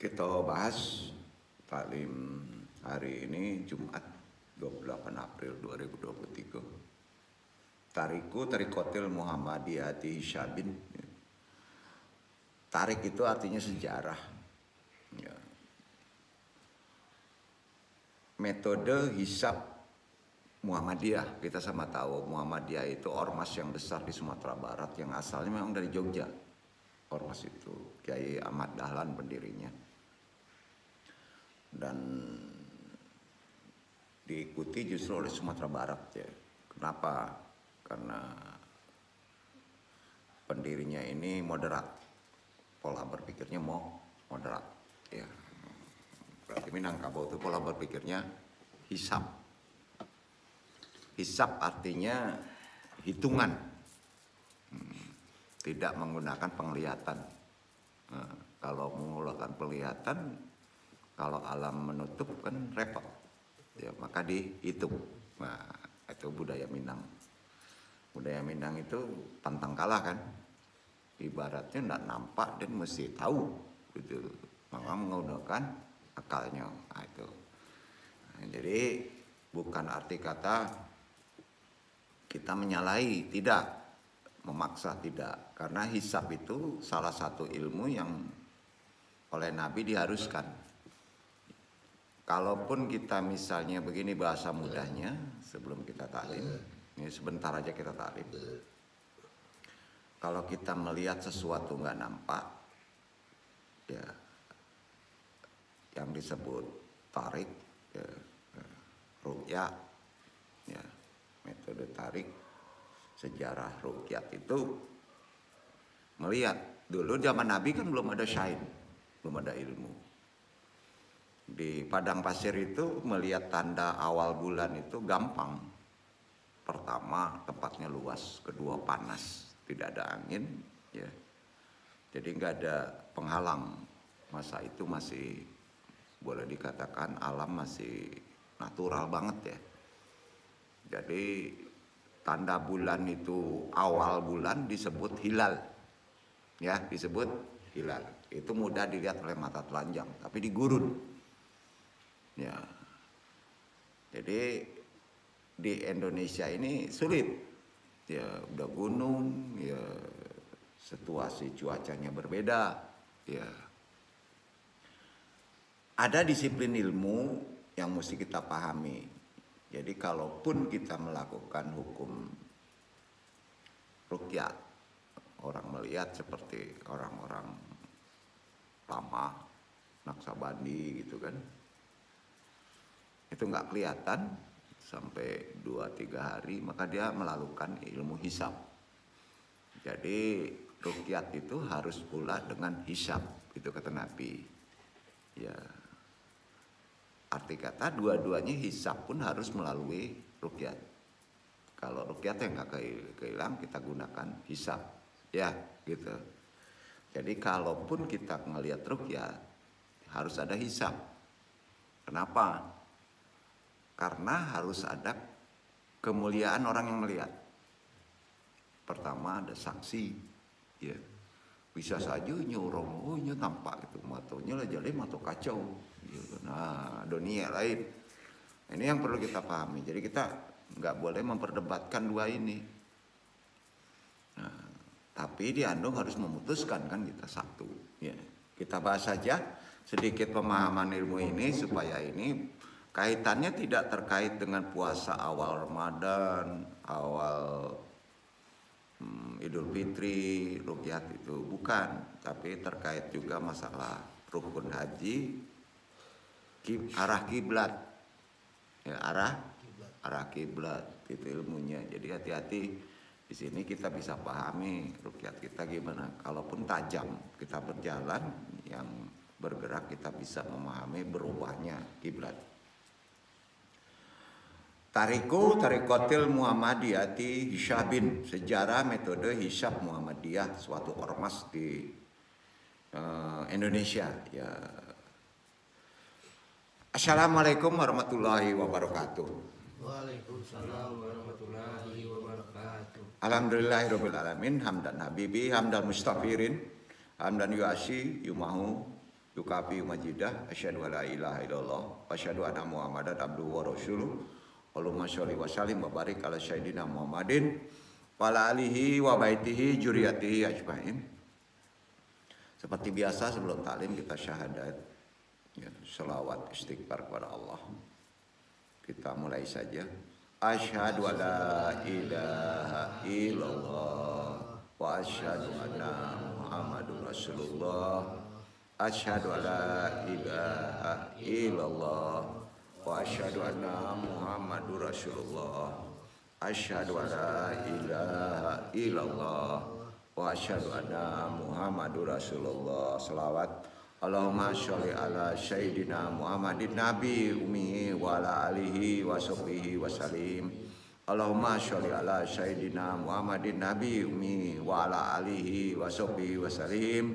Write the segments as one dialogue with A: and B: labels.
A: Kita bahas taklim hari ini Jumat 28 April 2023. Tariku Tarikotil Muhammadiyati Hisyabin. Tarik itu artinya sejarah. Ya. Metode hisab Muhammadiyah, kita sama tahu Muhammadiyah itu ormas yang besar di Sumatera Barat yang asalnya memang dari Jogja. Ormas itu Kiai Ahmad Dahlan pendirinya. Dan diikuti justru oleh Sumatera Barat ya. Kenapa? Karena pendirinya ini moderat, pola berpikirnya moderat ya. Berarti Minangkabau itu pola berpikirnya hisab. Hisab artinya hitungan, tidak menggunakan penglihatan. Nah, kalau menggunakan penglihatan, kalau alam menutup kan repot, ya maka dihitung. Nah, itu budaya Minang. Budaya Minang itu pantang kalah kan, ibaratnya tidak nampak dan mesti tahu, gitu. Maka menggunakan akalnya. Nah, itu. Nah, jadi bukan arti kata kita menyalahi, tidak, memaksa tidak, karena hisab itu salah satu ilmu yang oleh Nabi diharuskan. Kalaupun kita misalnya begini bahasa mudahnya sebelum kita taklim, ini sebentar aja kita taklim. Kalau kita melihat sesuatu nggak nampak, ya yang disebut tarik, ya, ruqyah, ya, metode tarik, sejarah ruqyah itu melihat dulu zaman Nabi kan belum ada syain, belum ada ilmu. Di padang pasir itu melihat tanda awal bulan itu gampang. Pertama tempatnya luas, kedua panas, tidak ada angin, ya. Jadi nggak ada penghalang. Masa itu masih boleh dikatakan alam masih natural banget ya. Jadi tanda bulan itu awal bulan disebut hilal, ya disebut hilal. Itu mudah dilihat oleh mata telanjang, tapi di gurun. Ya, jadi di Indonesia ini sulit, ya udah gunung, ya situasi cuacanya berbeda, ya. Ada disiplin ilmu yang mesti kita pahami. Jadi kalaupun kita melakukan hukum ruqyah, orang melihat seperti orang-orang lama, Naksabandi gitu kan. Itu nggak kelihatan sampai 2-3 hari, maka dia melakukan ilmu hisab. Jadi ruqyat itu harus pula dengan hisab, itu kata Nabi. Ya, arti kata dua-duanya hisab pun harus melalui ruqyat. Kalau ruqyat yang nggak kehilang, kita gunakan hisab, ya gitu. Jadi kalaupun kita ngelihat ruqyat harus ada hisab. Kenapa? Karena harus ada kemuliaan orang yang melihat. Pertama ada saksi, ya. Bisa saja nyuruhnya tampak itu matonya lah jadi mato kacau. Gitu. Nah, dunia lain. Ini yang perlu kita pahami. Jadi kita nggak boleh memperdebatkan dua ini. Nah, tapi di Andong harus memutuskan kan kita satu. Ya. Kita bahas saja sedikit pemahaman ilmu ini supaya ini kaitannya tidak terkait dengan puasa awal Ramadan, awal Idul Fitri, ruqyat itu bukan, tapi terkait juga masalah rukun haji, arah kiblat, ya, arah kiblat itu ilmunya. Jadi hati-hati di sini kita bisa pahami ruqyat kita gimana. Kalaupun tajam kita berjalan, yang bergerak kita bisa memahami berubahnya kiblat. Tariku Tarikotil Muhammadiyati Hisyabin, sejarah metode hisab Muhammadiyah, suatu ormas di Indonesia. Ya. Assalamualaikum warahmatullahi wabarakatuh.
B: Waalaikumsalam warahmatullahi wabarakatuh.
A: Alhamdulillahirabbil alamin, hamdan habibi, hamdan mustafirin, hamdan yuasi yumahu yukafi majidah, asyhadu alla ilaha illallah, wa asyhadu anna Muhammadan abduhu wa rasuluh. Allahumma sholli wa sallim wa barik ala sayyidina Muhammadin wa ala alihi wa baitihi juriyatihi ajmain. Seperti biasa sebelum taklim kita syahadat, ya, selawat istighfar kepada Allah. Kita mulai saja. Asyhadu alla ilaha illallah wa asyhadu anna Muhammadur Rasulullah. Asyhadu alla ilaha illallah wa asyhadu anna Muhammadur Rasulullah. Asyhadu alla ilaha illallah wa asyhadu anna Muhammadur Rasulullah. Selawat. Allahumma sholli ala sayyidina Muhammadin nabi ummi wa ala alihi wa sahbihi wa salim. Allahumma sholli ala sayyidina Muhammadin nabi ummi wa ala alihi wa sahbihi wa salim.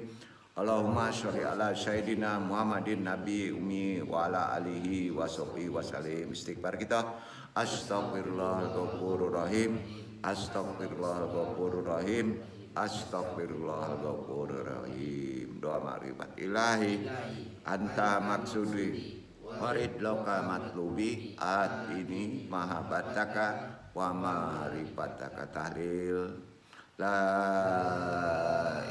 A: Allahumma sholli ala sayyidina Muhammadin nabi ummi wa ala alihi wa sahbihi wa salim. Istighfar kita. Astaghfirullahal ghafurur rahim. Astaghfirullahal ghafurur rahim. Astaghfirullahal ghafurur rahim. Doa ma'rifat ilahi anta maksudi warid loka matlubi at ini mahabbataka wa ma'rifataka tahlil. La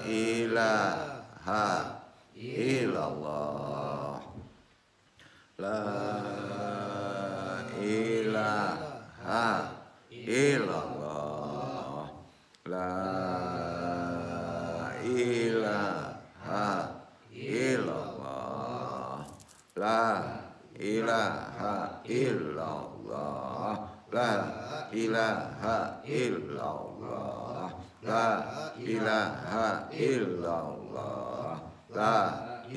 A: ilaha illallah. La ilaha illallah. La ilaha illallah. La ilaha illallah. La ilaha illallah. La ilaha illallah. La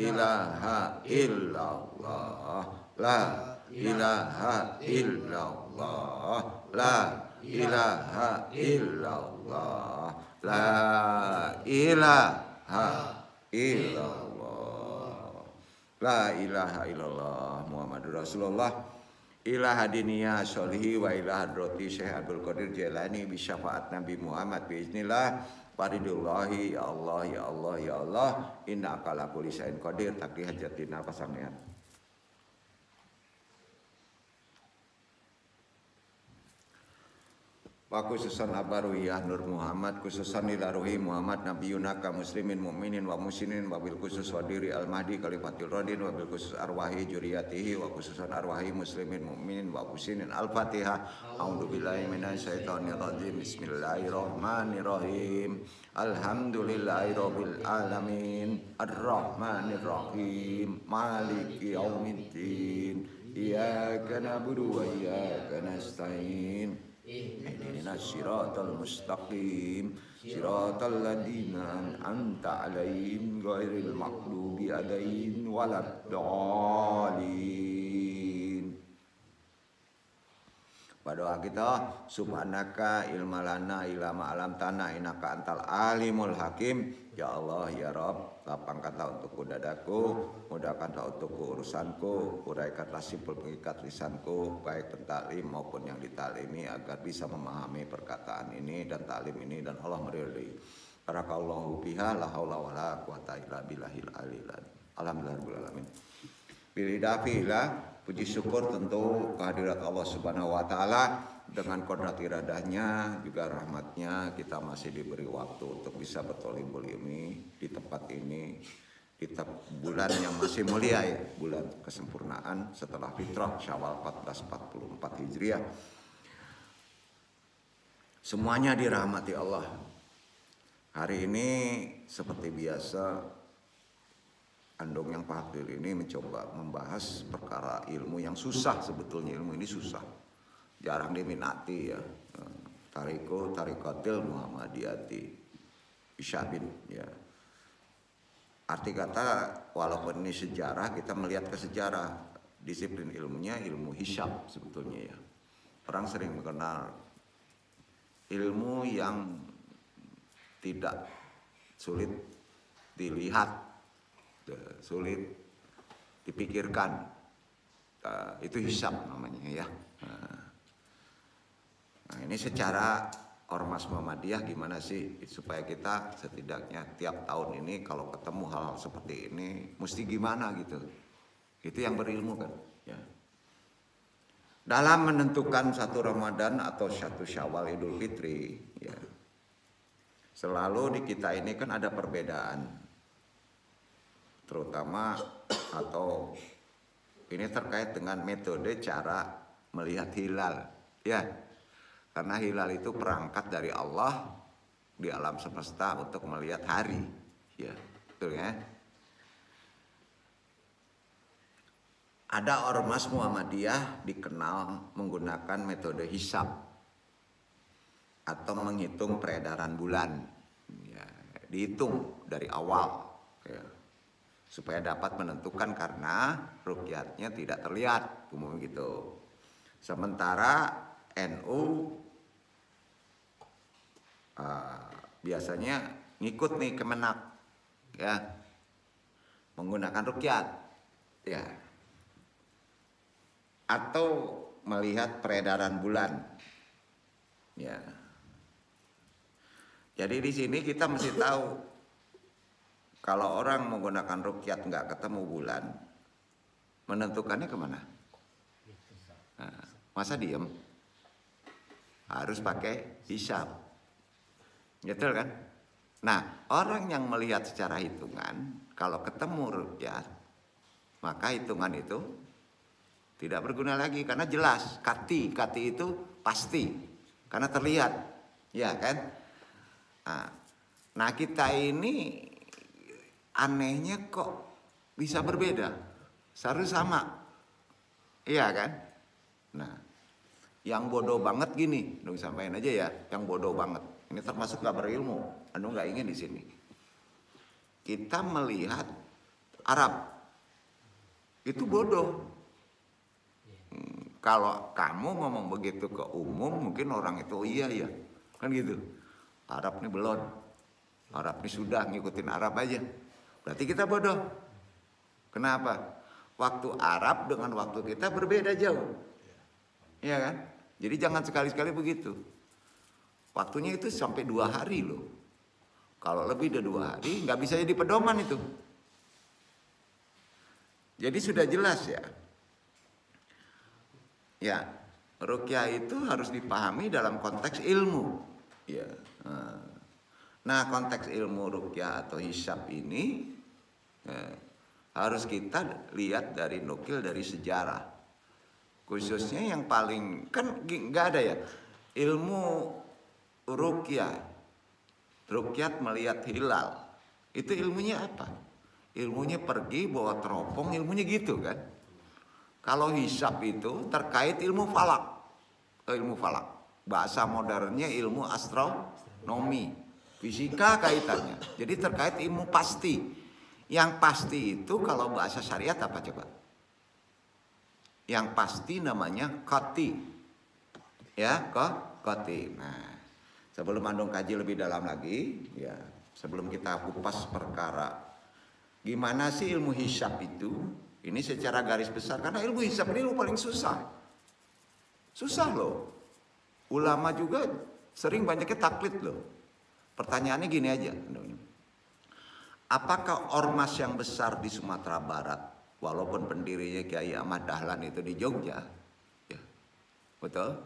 A: ilaha illallah. La ilaha illallah. La ilaha illallah. La ilaha illallah. La ilaha illallah Muhammadur Rasulullah. Ilaha diniyah sholihi wa ilaha droti Syekh Abdul Qadir Jailani bisyafaat Nabi Muhammad biiznillah faridullahi ya Allah ya Allah ya Allah inna ala kulli syai'in qadir taqi hajatina pasangan. Wa khususan abaruyah Nur Muhammad khususan ila ruhi Muhammad nabiyuna ka muslimin mu'minin wa muslimin wa bil khusus wadiri al-mahdi khalifatul radin wa bil khusus arwahi juriyatihi wa khususan arwahi muslimin mu'minin wa muslimin al-fatihah. A'udzubillahi minasyaitonir rajim. Bismillahirrahmanirrahim. Alhamdulillahirabbil alamin arrahmanir rahim maliki yaumiddin iyyaka na'budu wa iyyaka nasta'in. Ihdinas siratal mustaqim siratal ladzina an'amta 'alaihim ghairil maghdubi 'alaihim waladdallin. Doa kita subhanaka ilmalana ilama alam tanah inaka antal alimul hakim. Ya Allah ya Rabb, lapangkanlah untukku dadaku, mudahkanlah untukku urusanku, uraikanlah simpul pengikat lisanku, baik pentaklim maupun yang ditalimi, agar bisa memahami perkataan ini dan taklim ini dan Allah meridai. Barakallahu biha la haula wala quwata illa billahil aliyil azim. Alhamdulillahirabbil alamin. Bilidafillah, puji syukur tentu kehadirat Allah Subhanahu wa taala. Dengan kodrat iradahnya juga rahmatnya kita masih diberi waktu untuk bisa bertolimul ilmi di tempat ini di bulan yang masih mulia ya, bulan kesempurnaan setelah fitrah Syawal 1444 Hijriah. Semuanya dirahmati Allah. Hari ini seperti biasa Andong yang Pak ini mencoba membahas perkara ilmu yang susah. Sebetulnya ilmu ini susah, jarang diminati ya. Tarikotil Muhammadiyati Isyabin ya. Arti kata walaupun ini sejarah, kita melihat ke sejarah. Disiplin ilmunya ilmu hisyab sebetulnya ya. Orang sering mengenal ilmu yang tidak sulit dilihat, sulit dipikirkan, itu hisab namanya ya. Nah, ini secara Ormas Muhammadiyah gimana sih supaya kita setidaknya tiap tahun ini kalau ketemu hal-hal seperti ini mesti gimana gitu. Itu yang berilmu kan. Ya. Dalam menentukan satu Ramadan atau satu Syawal Idul Fitri, ya, selalu di kita ini kan ada perbedaan, terutama atau ini terkait dengan metode cara melihat hilal, ya, karena hilal itu perangkat dari Allah di alam semesta untuk melihat hari, ya, betul ya. Ada ormas Muhammadiyah dikenal menggunakan metode hisab atau menghitung peredaran bulan, ya, dihitung dari awal, ya, supaya dapat menentukan karena ruqyatnya tidak terlihat, umum gitu. Sementara NU biasanya ngikut nih Kemenak, ya, menggunakan ruqyat, ya, atau melihat peredaran bulan, ya. Jadi di sini kita mesti tahu kalau orang menggunakan ruqyat nggak ketemu bulan, menentukannya kemana? Nah, masa diem? Harus pakai hisab, betul kan? Nah, orang yang melihat secara hitungan, kalau ketemu ruqyat, maka hitungan itu tidak berguna lagi karena jelas kati itu pasti karena terlihat, ya kan? Nah kita ini anehnya kok bisa berbeda, seharusnya sama, iya kan? Nah yang bodoh banget gini, dong sampaikan aja ya, yang bodoh banget. Ini termasuk gak berilmu, anu nggak ingin di sini. Kita melihat Arab itu bodoh. Kalau kamu ngomong begitu ke umum, mungkin orang itu oh iya ya, kan gitu. Arab nih belum, Arab nih sudah ngikutin Arab aja. Berarti kita bodoh. Kenapa? Waktu Arab dengan waktu kita berbeda jauh, iya kan? Jadi jangan sekali-sekali begitu. Waktunya itu sampai 2 hari loh. Kalau lebih dari 2 hari, nggak bisa jadi pedoman itu. Jadi sudah jelas ya. Ya, ruqyah itu harus dipahami dalam konteks ilmu. Ya. Nah, konteks ilmu ruqyah atau hisab ini harus kita lihat dari nukil dari sejarah. Khususnya yang paling kan nggak ada ya ilmu ruqyah. Ruqyat melihat hilal. Itu ilmunya apa? Ilmunya pergi bawa teropong, ilmunya gitu kan. Kalau hisab itu terkait ilmu falak, bahasa modernnya ilmu astronomi, fisika kaitannya. Jadi terkait ilmu pasti. Yang pasti itu kalau bahasa syariat apa coba? Yang pasti namanya qati, ya qati. Nah, sebelum Andong kaji lebih dalam lagi, ya sebelum kita kupas perkara, gimana sih ilmu hisab itu? Ini secara garis besar karena ilmu hisab ini ilmu paling susah. Susah loh. Ulama juga sering banyaknya taklid loh. Pertanyaannya gini aja. Apakah ormas yang besar di Sumatera Barat, walaupun pendirinya Kiai Ahmad Dahlan itu di Jogja, ya, betul?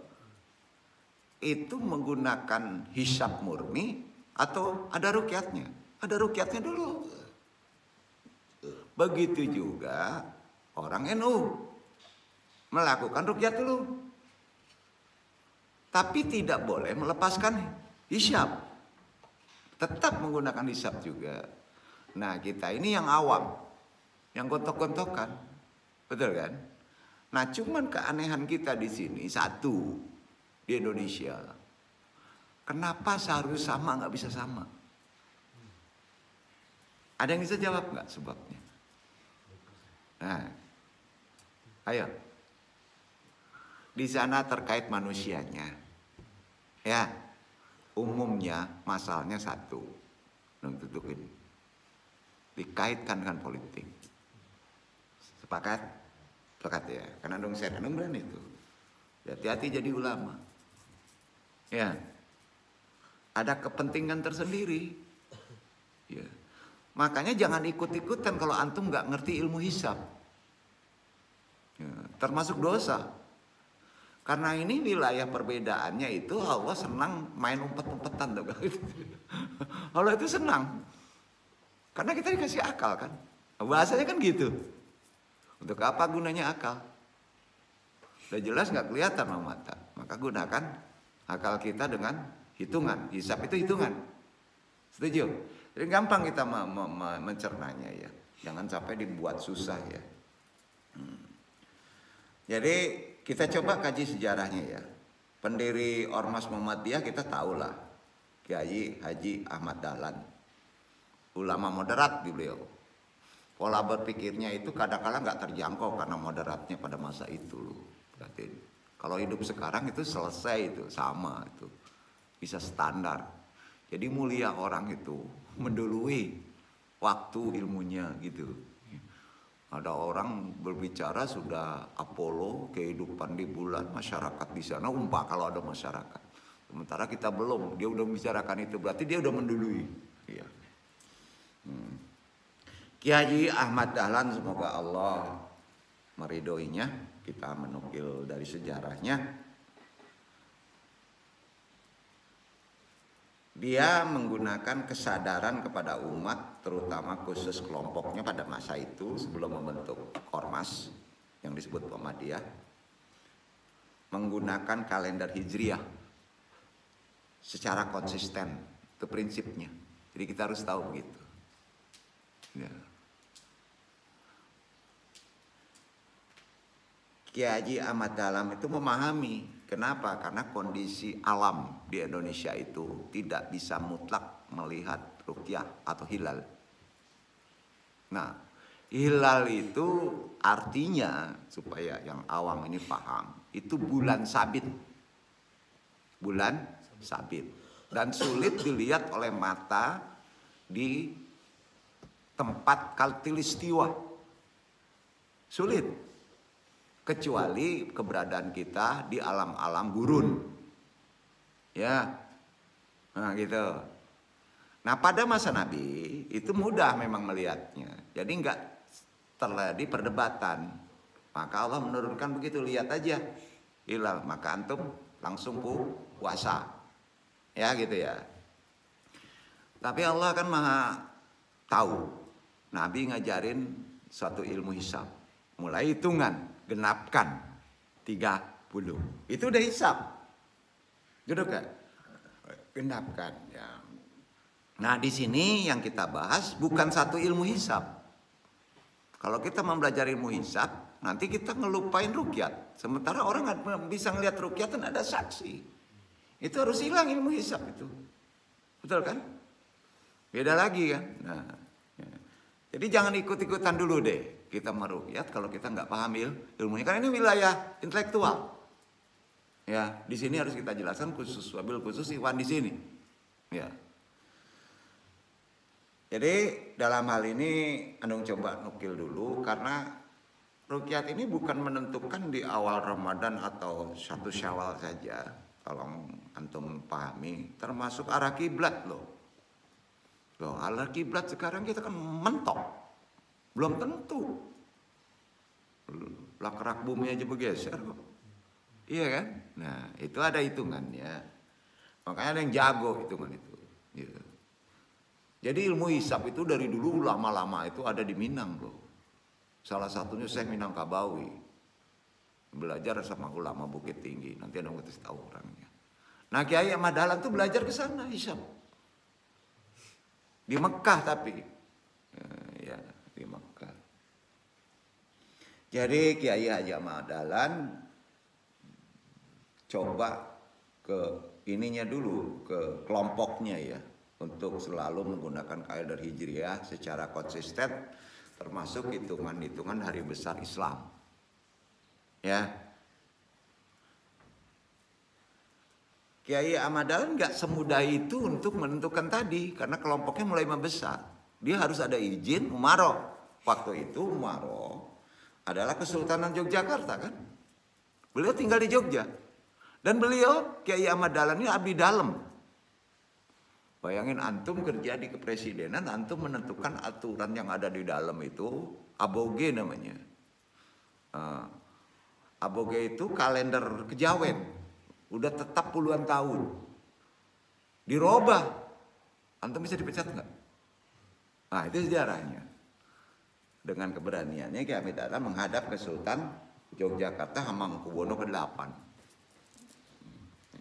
A: Itu menggunakan hisab murni atau ada ruqyatnya? Ada ruqyatnya dulu. Begitu juga orang NU melakukan ruqyat dulu. Tapi tidak boleh melepaskan hisab. Tetap menggunakan hisab juga. Nah kita ini yang awam, yang gontok-gontokan. Betul kan? Nah cuman keanehan kita di sini satu, di Indonesia. Kenapa seharusnya sama nggak bisa sama? Ada yang bisa jawab nggak sebabnya? Nah, ayo. Di sana terkait manusianya. Ya, umumnya masalahnya satu. Tutup ini. Dikaitkan dengan politik. Sepakat? Sepakat ya. Karena dong saya kan berani itu. Hati-hati jadi ulama. Ya. ada kepentingan tersendiri. Ya. Makanya jangan ikut-ikutan kalau antum nggak ngerti ilmu hisab. Ya, termasuk dosa. Karena ini wilayah perbedaannya itu Allah senang main umpet-umpetan tuh. Allah itu senang. Karena kita dikasih akal kan. Bahasanya kan gitu. Untuk apa gunanya akal? Udah jelas nggak kelihatan sama mata. Maka gunakan akal kita dengan hitungan. Hisab itu hitungan. Setuju? Jadi gampang kita mencernanya ya. Jangan sampai dibuat susah ya. Jadi kita coba kaji sejarahnya ya. Pendiri Ormas Muhammadiyah kita tahulah. Kiai Haji Ahmad Dahlan. Ulama moderat di beliau. Pola berpikirnya itu kadang-kadang nggak terjangkau karena moderatnya pada masa itu. Berarti kalau hidup sekarang itu selesai itu sama itu. Bisa standar. Jadi mulia orang itu mendului waktu ilmunya gitu. Ada orang berbicara sudah Apollo, kehidupan di bulan, masyarakat di sana, kalau ada masyarakat. Sementara kita belum, dia udah membicarakan itu, berarti dia udah mendului. Iya. Kiai Ahmad Dahlan, semoga Allah meridhoinya, kita menukil dari sejarahnya. Dia menggunakan kesadaran kepada umat, terutama khusus kelompoknya pada masa itu sebelum membentuk ormas yang disebut Muhammadiyah, menggunakan kalender Hijriah secara konsisten. Itu prinsipnya. Jadi kita harus tahu begitu. Ya. Kiai Haji Ahmad Dahlan itu memahami. Kenapa? Karena kondisi alam di Indonesia itu tidak bisa mutlak melihat ruqyah atau hilal. Nah, hilal itu artinya, supaya yang awam ini paham, itu bulan sabit. Bulan sabit. Dan sulit dilihat oleh mata di tempat khatulistiwa. Sulit. Kecuali keberadaan kita di alam-alam gurun. Ya. Nah gitu. Nah pada masa Nabi itu mudah memang melihatnya. Jadi enggak terjadi perdebatan. Maka Allah menurunkan begitu, lihat aja hilal. Maka antum langsung puasa. Ya gitu ya. Tapi Allah kan maha tahu. Nabi ngajarin suatu ilmu hisab. Mulai hitungan. Genapkan 30. Itu udah hisab. Gitu kan? Genapkan ya. Nah, di sini yang kita bahas bukan satu ilmu hisab. Kalau kita mempelajari ilmu hisab, nanti kita ngelupain ruqyat. Sementara orang bisa ngelihat ruqyat dan ada saksi. Itu harus hilang ilmu hisab itu. Betul kan? Beda lagi kan? Nah, ya. Jadi jangan ikut-ikutan dulu deh. Kita meruqyat kalau kita nggak paham ilmunya, karena ini wilayah intelektual. Ya, di sini harus kita jelaskan khusus wabil khusus ikhwan di sini. Ya. Jadi dalam hal ini Andung coba nukil dulu karena ruqyat ini bukan menentukan di awal Ramadan atau 1 Syawal saja. Tolong antum pahami, termasuk arah kiblat loh. Loh, arah kiblat sekarang kita kan mentok. Belum tentu. Kerak bumi aja bergeser kok. Iya kan? Nah itu ada hitungannya. Makanya ada yang jago hitungan itu. Gitu. Jadi ilmu hisab itu dari dulu lama-lama itu ada di Minang loh. Salah satunya Syekh Minangkabawi. Belajar sama ulama Bukit Tinggi. Nanti ada yang kasih tahu orangnya. Nah Kiai Ahmad Dahlan tuh belajar ke sana hisab. Di Mekah tapi. Ya. Di Mekah. Jadi Kiai Haji Ahmad Dahlan coba ke ininya dulu, ke kelompoknya ya, untuk selalu menggunakan kalender Hijriah secara konsisten, termasuk hitungan-hitungan hari besar Islam. Ya. Kiai Ahmad Dahlan nggak semudah itu untuk menentukan tadi, karena kelompoknya mulai membesar. Dia harus ada izin umaroh. Waktu itu umaroh adalah Kesultanan Yogyakarta kan. Beliau tinggal di Jogja. Dan beliau Kiai Ahmad Dahlan ini abdi dalam. Bayangin antum kerja di kepresidenan, antum menentukan aturan yang ada di dalam itu, aboge namanya. Aboge itu kalender kejawen, udah tetap puluhan tahun. Dirobah, antum bisa dipecat nggak? Nah itu sejarahnya. Dengan keberaniannya Ki Hamid Dahlan menghadap ke Sultan Yogyakarta Hamengkubuwono ke-8.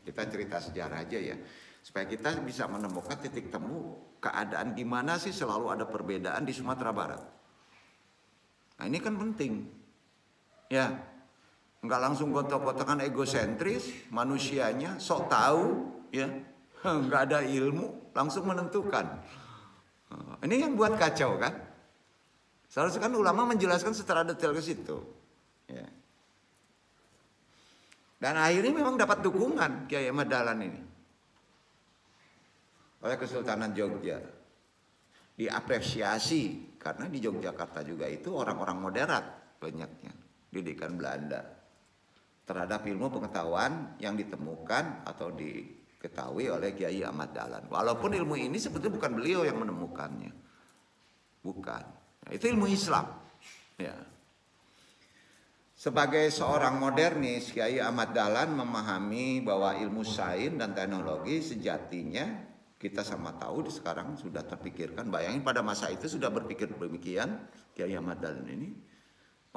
A: Kita cerita sejarah aja ya, supaya kita bisa menemukan titik temu keadaan gimana sih selalu ada perbedaan di Sumatera Barat. Nah ini kan penting, ya, nggak langsung gontok-gontokan egosentris, manusianya sok tahu, ya, nggak ada ilmu, langsung menentukan. Ini yang buat kacau kan? Seharusnya kan ulama menjelaskan secara detail ke situ, ya. Dan akhirnya memang dapat dukungan Kiai Ahmad Dahlan ini oleh Kesultanan Jogja. Diapresiasi karena di Yogyakarta juga itu orang-orang moderat banyaknya, didikan Belanda terhadap ilmu pengetahuan yang ditemukan atau diketahui oleh Kiai Ahmad Dahlan. Walaupun ilmu ini sebetulnya bukan beliau yang menemukannya, bukan. Nah, itu ilmu Islam, ya. Sebagai seorang modernis, Kiai Ahmad Dahlan memahami bahwa ilmu sains dan teknologi sejatinya kita sama tahu sekarang sudah terpikirkan. Bayangin pada masa itu sudah berpikir demikian, Kiai Ahmad Dahlan ini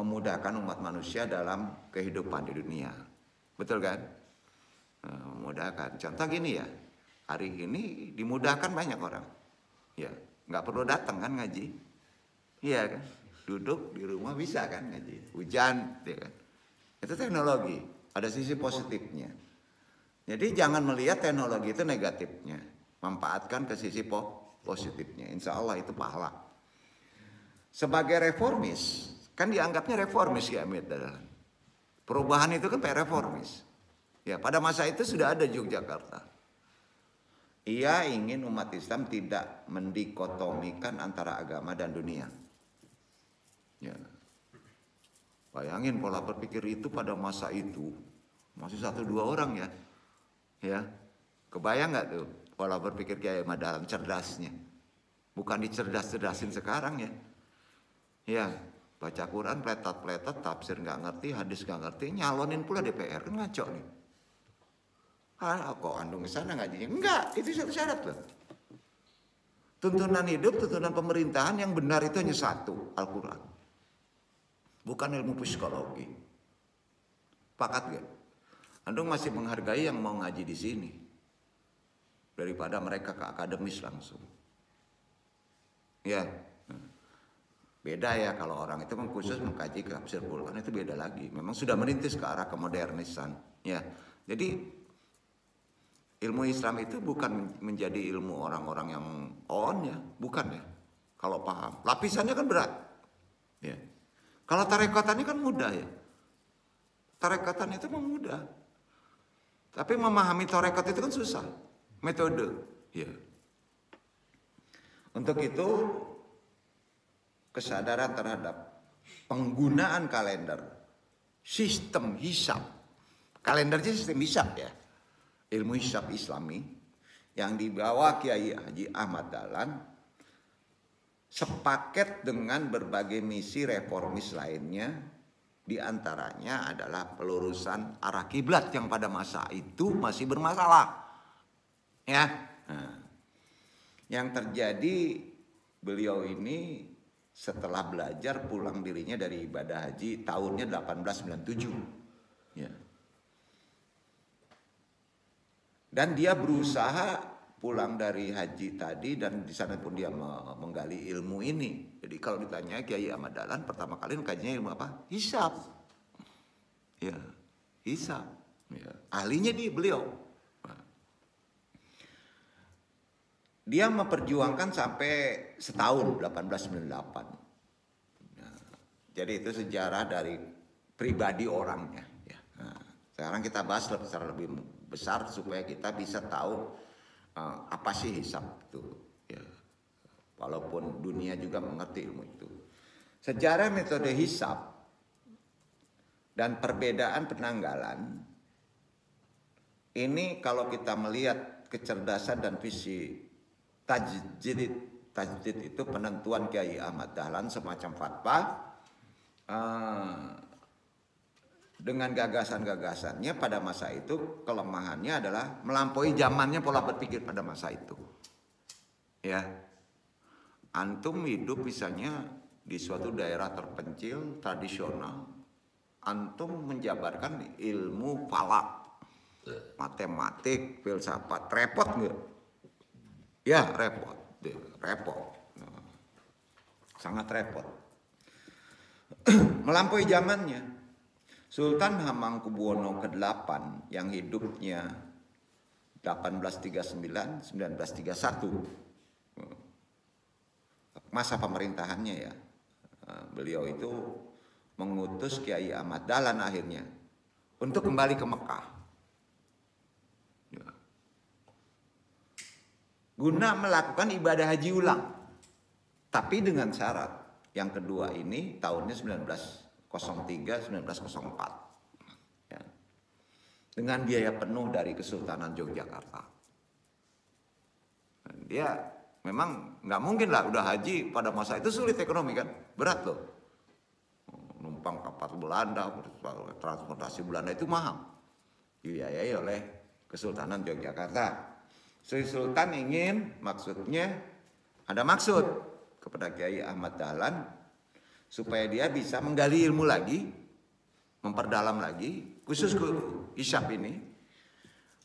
A: memudahkan umat manusia dalam kehidupan di dunia. Betul kan? Memudahkan. Contoh gini ya, hari ini dimudahkan banyak orang. Ya, nggak perlu datang kan ngaji. Iya kan? Duduk di rumah bisa kan ngaji, hujan, ya kan? Itu teknologi, ada sisi positifnya. Jadi jangan melihat teknologi itu negatifnya, manfaatkan ke sisi positifnya. Insya Allah itu pahala. Sebagai reformis, kan dianggapnya reformis ya Ahmad Dahlan. Perubahan itu kan reformis. Ya pada masa itu sudah ada Yogyakarta. Ia ingin umat Islam tidak mendikotomikan antara agama dan dunia. Ya. Bayangin pola berpikir itu pada masa itu masih 1-2 orang ya, ya. Kebayang nggak tuh pola berpikir Kiai Ahmad Dahlan cerdasnya? Bukan dicerdas-cerdasin sekarang ya. Ya, baca Quran pletot-pletot, tafsir nggak ngerti, hadis nggak ngerti, nyalonin pula DPR kan ngaco nih. Kok andung ke sana ngajinya? Enggak, itu satu syarat loh. Tuntunan hidup, tuntunan pemerintahan yang benar itu hanya satu, Al-Quran. Bukan ilmu psikologi. Pakat gak? Andung masih menghargai yang mau ngaji di sini daripada mereka ke akademis langsung. Ya, beda ya kalau orang itu khusus mengkaji tafsir Quran itu beda lagi. Memang sudah merintis ke arah kemodernisan. Ya, jadi ilmu Islam itu bukan menjadi ilmu orang-orang yang on ya, bukan ya. Kalau paham, lapisannya kan berat. Ya. Kalau tarekotannya kan mudah ya. Tarekotan itu memang mudah. Tapi memahami tarekat itu kan susah. Metode. Ya. Untuk itu kesadaran terhadap penggunaan kalender, sistem hisab. Kalendernya sistem hisab ya. Ilmu hisab Islami yang dibawa Kiai Haji Ahmad Dahlan sepaket dengan berbagai misi reformis lainnya, diantaranya adalah pelurusan arah kiblat yang pada masa itu masih bermasalah. Ya, nah, yang terjadi beliau ini setelah belajar pulang dirinya dari ibadah haji tahunnya 1897. Ya. Dan dia berusaha pulang dari haji tadi dan di sana pun dia menggali ilmu ini. Jadi kalau ditanya Kiai Ahmad Dahlan pertama kali kajinya ilmu apa? Hisab. Ya, hisab. Ya. Ahlinya beliau. Nah. Dia memperjuangkan sampai setahun 1898. Nah, jadi itu sejarah dari pribadi orangnya. Ya. Nah, sekarang kita bahas secara lebih besar supaya kita bisa tahu apa sih hisab itu ya. Walaupun dunia juga mengerti ilmu itu. Sejarah metode hisab dan perbedaan penanggalan ini kalau kita melihat kecerdasan dan visi tajdid itu penentuan Kiai Ahmad Dahlan semacam fatwa dengan gagasan-gagasannya pada masa itu. Kelemahannya adalah melampaui zamannya pola berpikir pada masa itu. Ya, antum hidup misalnya di suatu daerah terpencil tradisional, antum menjabarkan ilmu falak, matematik, filsafat, repot nggak? Ya repot, sangat repot. Melampaui zamannya. Sultan Hamengkubuwono ke-8 yang hidupnya 1839-1931, masa pemerintahannya ya, beliau itu mengutus Kiai Ahmad Dahlan akhirnya untuk kembali ke Mekah. Guna melakukan ibadah haji ulang. Tapi dengan syarat. Yang kedua ini tahunnya 1903-1904. Ya. Dengan biaya penuh dari Kesultanan Yogyakarta. Dan dia memang nggak mungkin lah udah haji pada masa itu, sulit ekonomi kan. Berat loh. Numpang kapal Belanda, transportasi Belanda itu mahal. Dibiayai oleh Kesultanan Yogyakarta. Sri Sultan ingin, ada maksud kepada Kiai Ahmad Dahlan supaya dia bisa menggali ilmu lagi, memperdalam lagi, khusus ke Hisab ini,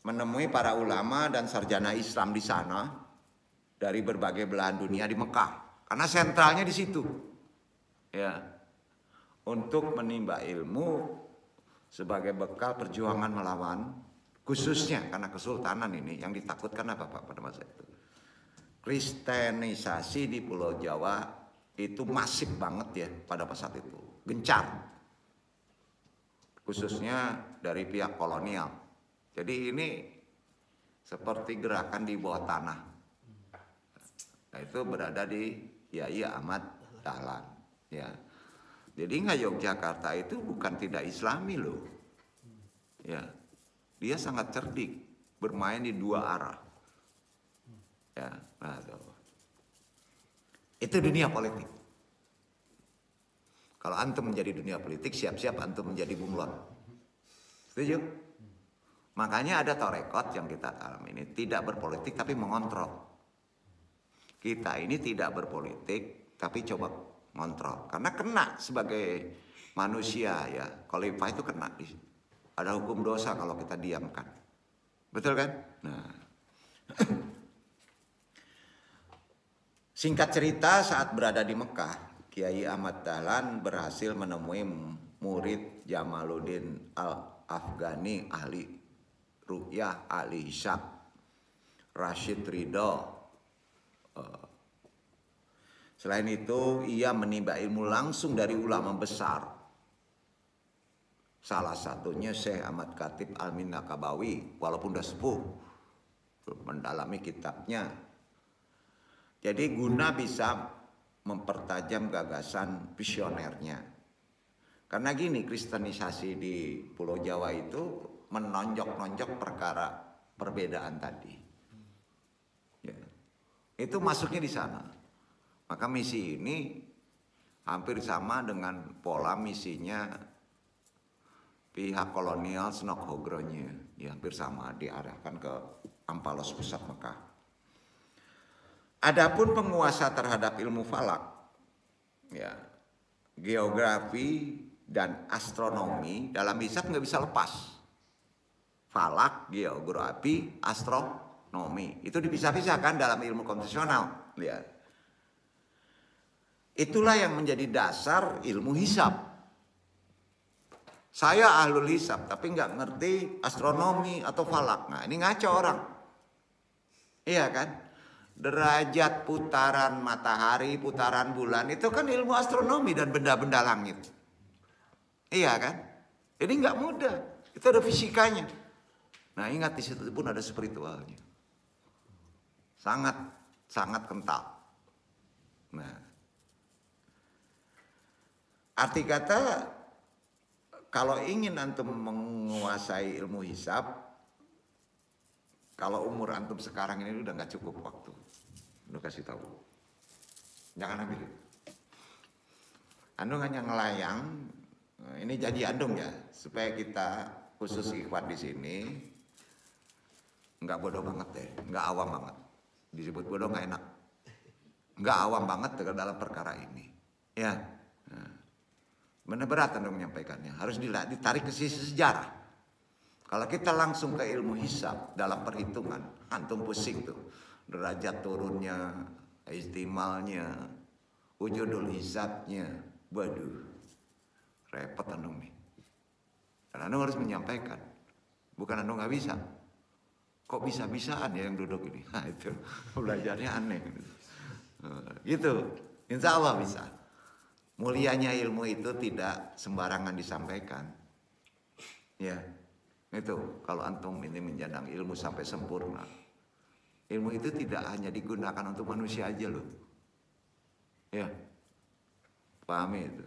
A: menemui para ulama dan sarjana Islam di sana dari berbagai belahan dunia di Mekah, karena sentralnya di situ, ya, untuk menimba ilmu sebagai bekal perjuangan melawan. Khususnya karena kesultanan ini yang ditakutkan apa Pak pada masa itu? Kristenisasi di Pulau Jawa itu masif banget ya pada saat itu. Gencar. Khususnya dari pihak kolonial. Jadi ini seperti gerakan di bawah tanah. Nah, itu berada di Kiai Ahmad Dahlan. Ya. Jadi Yogyakarta itu bukan tidak Islami loh. Ya. Dia sangat cerdik, bermain di dua arah. Ya, nah, itu dunia politik. Kalau antum menjadi dunia politik, siap-siap antum menjadi bunglon. Setuju? Makanya ada tarekat yang kita alami ini tidak berpolitik tapi mengontrol. Kita ini tidak berpolitik tapi coba ngontrol. Karena kena sebagai manusia ya, khalifah itu kena di situ. Ada hukum dosa kalau kita diamkan. Betul kan? Nah. Singkat cerita, saat berada di Mekah, Kiai Ahmad Dahlan berhasil menemui murid Jamaluddin Al-Afghani, ahli ru'yah, ahli hisab, Rashid Ridho. Selain itu, ia menimba ilmu langsung dari ulama besar. Salah satunya Syekh Ahmad Khatib Al-Minangkabawi, walaupun sudah sepuh, mendalami kitabnya. Jadi guna bisa mempertajam gagasan visionernya. Karena gini, kristenisasi di Pulau Jawa itu menonjok-nonjok perkara perbedaan tadi. Ya. Itu masuknya di sana. Maka misi ini hampir sama dengan pola misinya pihak kolonial Senok-Hogronya, ya hampir sama, diarahkan ke Ampalos pusat Mekah. Adapun penguasa terhadap ilmu falak, ya, geografi dan astronomi dalam hisab nggak bisa lepas. Falak, geografi, astronomi itu dipisah-pisahkan dalam ilmu konvensional. Lihat, itulah yang menjadi dasar ilmu hisab. Saya ahlul hisab tapi nggak ngerti astronomi atau falak. Nah ini ngaco orang. Iya kan? Derajat putaran matahari, putaran bulan itu kan ilmu astronomi dan benda-benda langit. Iya kan? Jadi nggak mudah. Itu ada fisikanya. Nah ingat di situ pun ada spiritualnya. Sangat kental. Nah, arti kata, kalau ingin antum menguasai ilmu hisab, kalau umur antum sekarang ini udah nggak cukup waktu. Andung kasih tahu. Jangan ambil. Andung hanya ngelayang. Ini janji Andung ya, supaya kita khusus ikhwan di sini nggak bodoh banget deh, nggak awam banget. Disebut bodoh nggak enak. Nggak awam banget dalam perkara ini. Ya, benar berat Andung menyampaikannya. Harus ditarik ke sisi sejarah. Kalau kita langsung ke ilmu hisab dalam perhitungan, antum pusing tuh. Derajat turunnya, istimalnya, wujudul hisabnya. Waduh, repot Andung nih. Dan Andung harus menyampaikan. Bukan Andung nggak bisa. Kok bisa-bisaan ya yang duduk ini? Nah itu belajarnya aneh. Gitu, insya Allah bisa. Mulianya ilmu itu tidak sembarangan disampaikan. Ya, itu kalau antum ini menjadang ilmu sampai sempurna. Ilmu itu tidak hanya digunakan untuk manusia aja loh. Ya, paham itu.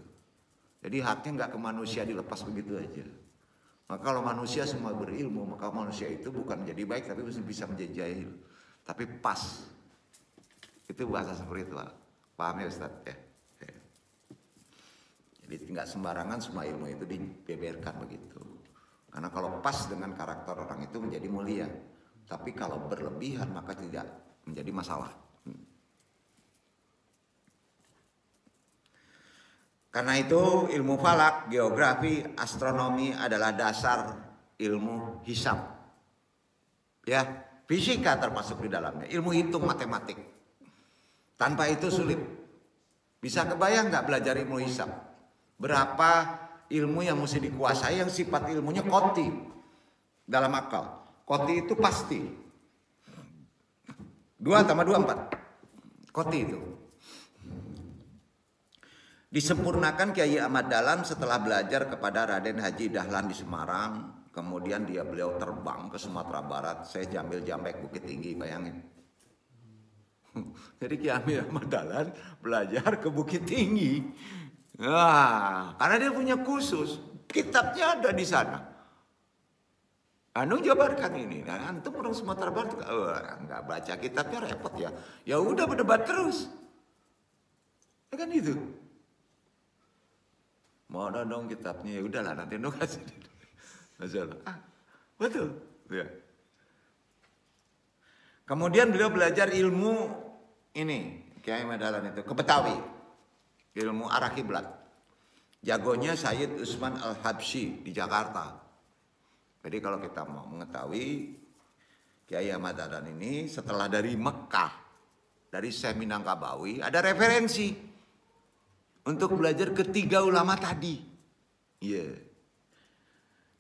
A: Jadi haknya nggak ke manusia dilepas begitu aja. Maka kalau manusia semua berilmu, maka manusia itu bukan menjadi baik, tapi bisa menjadi jahil. Tapi pas. Itu bahasa spiritual. Paham ya Ustaz? Ya. Jadi nggak sembarangan semua ilmu itu dibeberkan begitu. Karena kalau pas dengan karakter orang itu menjadi mulia. Tapi kalau berlebihan maka tidak menjadi masalah. Karena itu ilmu falak, geografi, astronomi adalah dasar ilmu hisab. Ya, fisika termasuk di dalamnya. Ilmu hitung, matematik. Tanpa itu sulit. Bisa kebayang nggak belajar ilmu hisab? Berapa ilmu yang mesti dikuasai yang sifat ilmunya qati dalam akal. Qati itu pasti. 2 tambah 2 4. Qati itu. Disempurnakan Kiai Ahmad Dahlan setelah belajar kepada Raden Haji Dahlan di Semarang. Kemudian beliau terbang ke Sumatera Barat. Saya Jambil Jambek Bukit Tinggi, bayangin. Jadi Kiai Ahmad Dahlan belajar ke Bukit Tinggi. Nah, karena dia punya khusus. Kitabnya ada di sana. Andung jabarkan ini. Nah, antum orang Sumatera Barat nggak baca kitabnya repot ya. Ya udah berdebat terus. Ya kan itu. Mau dong kitabnya, ya udahlah nanti Andung kasih. Masalah. Betul. Ya. Kemudian beliau belajar ilmu ini, Kiai Ahmad Dahlan itu ke Betawi. Ilmu arah kiblat. Jagonya Sayyid Usman Al-Habsyi di Jakarta. Jadi kalau kita mau mengetahui Kiai Ahmad Dahlan ini setelah dari Mekah, dari Syekh Minangkabawi, ada referensi untuk belajar ketiga ulama tadi. Iya.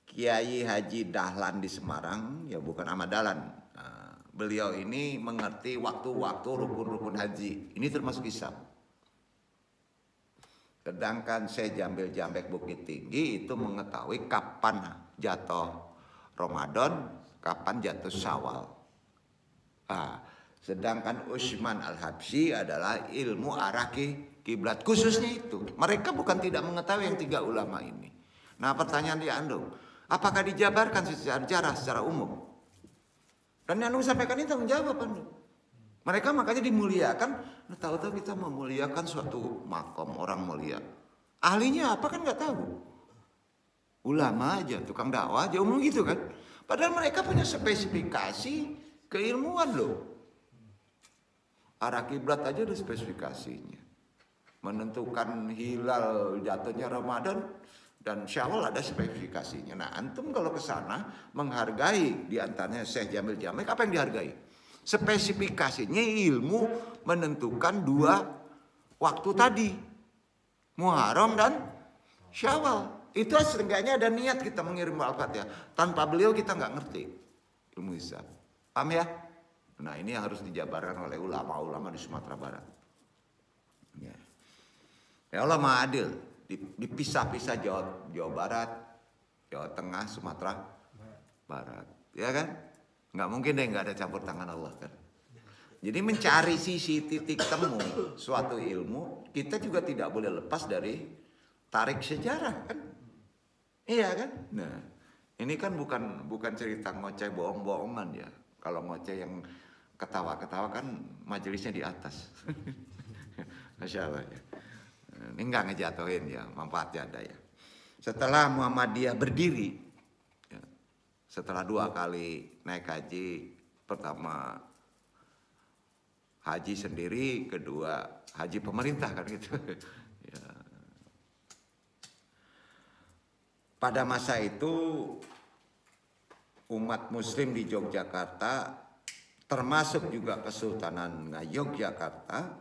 A: Kiai Haji Dahlan di Semarang, ya bukan Ahmad Dahlan. Nah, beliau ini mengerti waktu-waktu rukun-rukun haji. Ini termasuk hisab. Sedangkan Syekh Jambil Jambek Bukit Tinggi itu mengetahui kapan jatuh Ramadan, kapan jatuh Syawal. Sedangkan Usman Al-Habsyi adalah ilmu arah kiblat, khususnya itu. Mereka bukan tidak mengetahui yang tiga ulama ini. Nah, pertanyaan di Andung, apakah dijabarkan secara umum? Dan Andung sampaikan ini tanggung jawab Andung. Mereka makanya dimuliakan. Nah, tahu-tahu kita memuliakan suatu makom orang mulia. Ahlinya apa kan nggak tahu. Ulama aja, tukang dakwah aja umum gitu kan. Padahal mereka punya spesifikasi keilmuan loh. Arah kiblat aja ada spesifikasinya. Menentukan hilal jatuhnya Ramadan dan Syawal ada spesifikasinya. Nah, antum kalau ke sana menghargai di antaranya Syekh Jamil Jambek, apa yang dihargai? Spesifikasinya ilmu menentukan 2 waktu tadi. Muharram dan Syawal. Itu setidaknya ada niat kita mengirim Al-Fatihah. Tanpa beliau kita nggak ngerti ilmu hisab. Paham ya? Nah, ini yang harus dijabarkan oleh ulama-ulama di Sumatera Barat. Ya Allah Maha Adil. Dipisah-pisah Jawa Barat, Jawa Tengah, Sumatera Barat. Ya kan? Nggak mungkin deh nggak ada campur tangan Allah kan. Jadi mencari sisi titik temu suatu ilmu, kita juga tidak boleh lepas dari tarik sejarah kan. Iya kan? Nah, ini kan bukan cerita ngoceh bohong-bohongan ya. Kalau ngoceh yang ketawa-ketawa kan majelisnya di atas. Masya Allah ya. Ini enggak ngejatuhin ya, manfaatnya ada ya. Setelah Muhammadiyah berdiri, ya, setelah 2 kali naik haji, pertama haji sendiri, kedua haji pemerintah kan gitu. Ya. Pada masa itu umat muslim di Yogyakarta, termasuk juga Kesultanan Yogyakarta,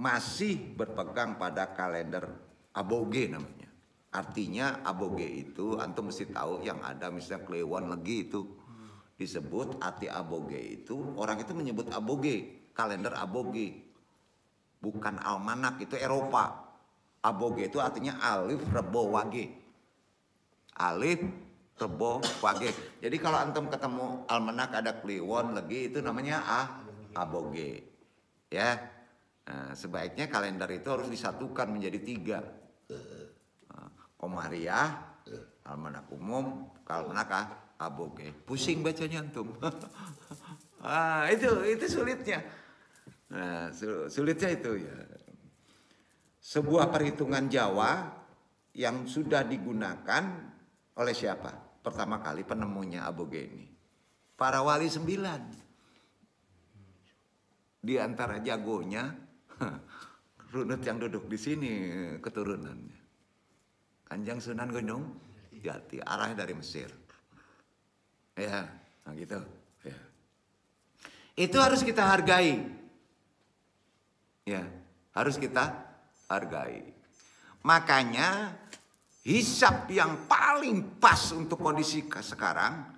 A: masih berpegang pada kalender aboge namanya. Artinya aboge itu antum mesti tahu yang ada misalnya Kliwon Legi itu disebut arti aboge itu, orang itu menyebut aboge, kalender aboge. Bukan almanak, itu Eropa. Aboge itu artinya alif rebo wage. Alif rebo wage. Jadi kalau antum ketemu almanak ada Kliwon Legi itu namanya aboge. Ya. Nah, sebaiknya kalender itu harus disatukan menjadi 3. Komariah, almanak umum, almanak aboge. Pusing bacanya antum. Itu sulitnya. Nah, sulitnya itu ya. Sebuah perhitungan Jawa yang sudah digunakan oleh siapa? Pertama kali penemunya aboge ini. Para wali 9. Di antara jagonya runut yang duduk di sini keturunannya. Kanjeng Sunan Gunung Jati, arahnya dari Mesir. Ya, nah gitu. Ya. Itu harus kita hargai. Ya, harus kita hargai. Makanya hisab yang paling pas untuk kondisi sekarang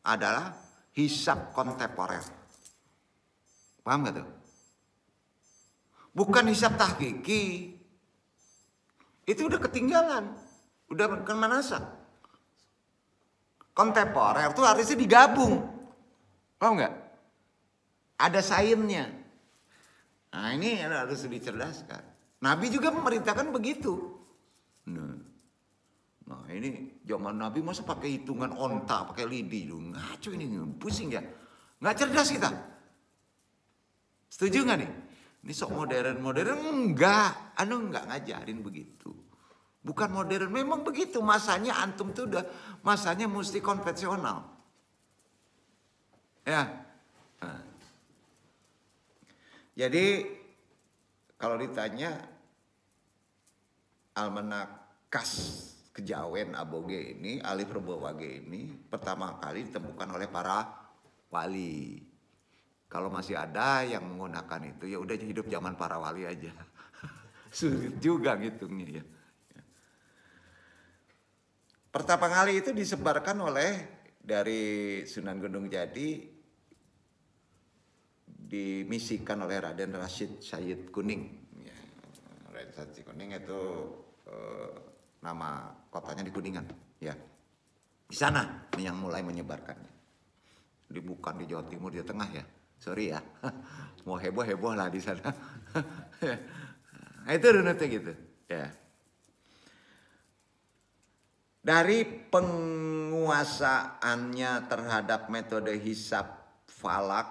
A: adalah hisab kontemporer. Paham gak tuh? Bukan hisab tahqiqi. Itu udah ketinggalan. Udah kemanasan. Kontemporer itu harusnya digabung. Paham gak? Ada sainnya. Nah ini harus dicerdaskan. Nabi juga memerintahkan begitu. Nah ini zaman Nabi masa pakai hitungan onta, pakai lidi. Ngaco ini, pusing ya. Nggak cerdas kita. Setuju nggak nih? Ini sok modern enggak. Enggak ngajarin begitu. Bukan modern, memang begitu. Masanya antum tuh udah masanya mesti konvensional. Ya. Nah. Jadi kalau ditanya almanak kas kejawen aboge ini, alif rebo wage ini pertama kali ditemukan oleh para wali. Kalau masih ada yang menggunakan itu, ya udah hidup zaman para wali aja. Sulit juga ngitungnya ya. Pertama kali itu disebarkan oleh dari Sunan Gunung Jati, dimisikan oleh Raden Rashid Syed Kuning. Ya, Raden Syed Kuning itu nama kotanya di Kuningan. Ya, di sana yang mulai menyebarkannya. Bukan di Jawa Timur, di tengah ya. Sorry ya, mau heboh lah di sana. Nah, itu runutnya gitu. Ya. Dari penguasaannya terhadap metode hisab falak,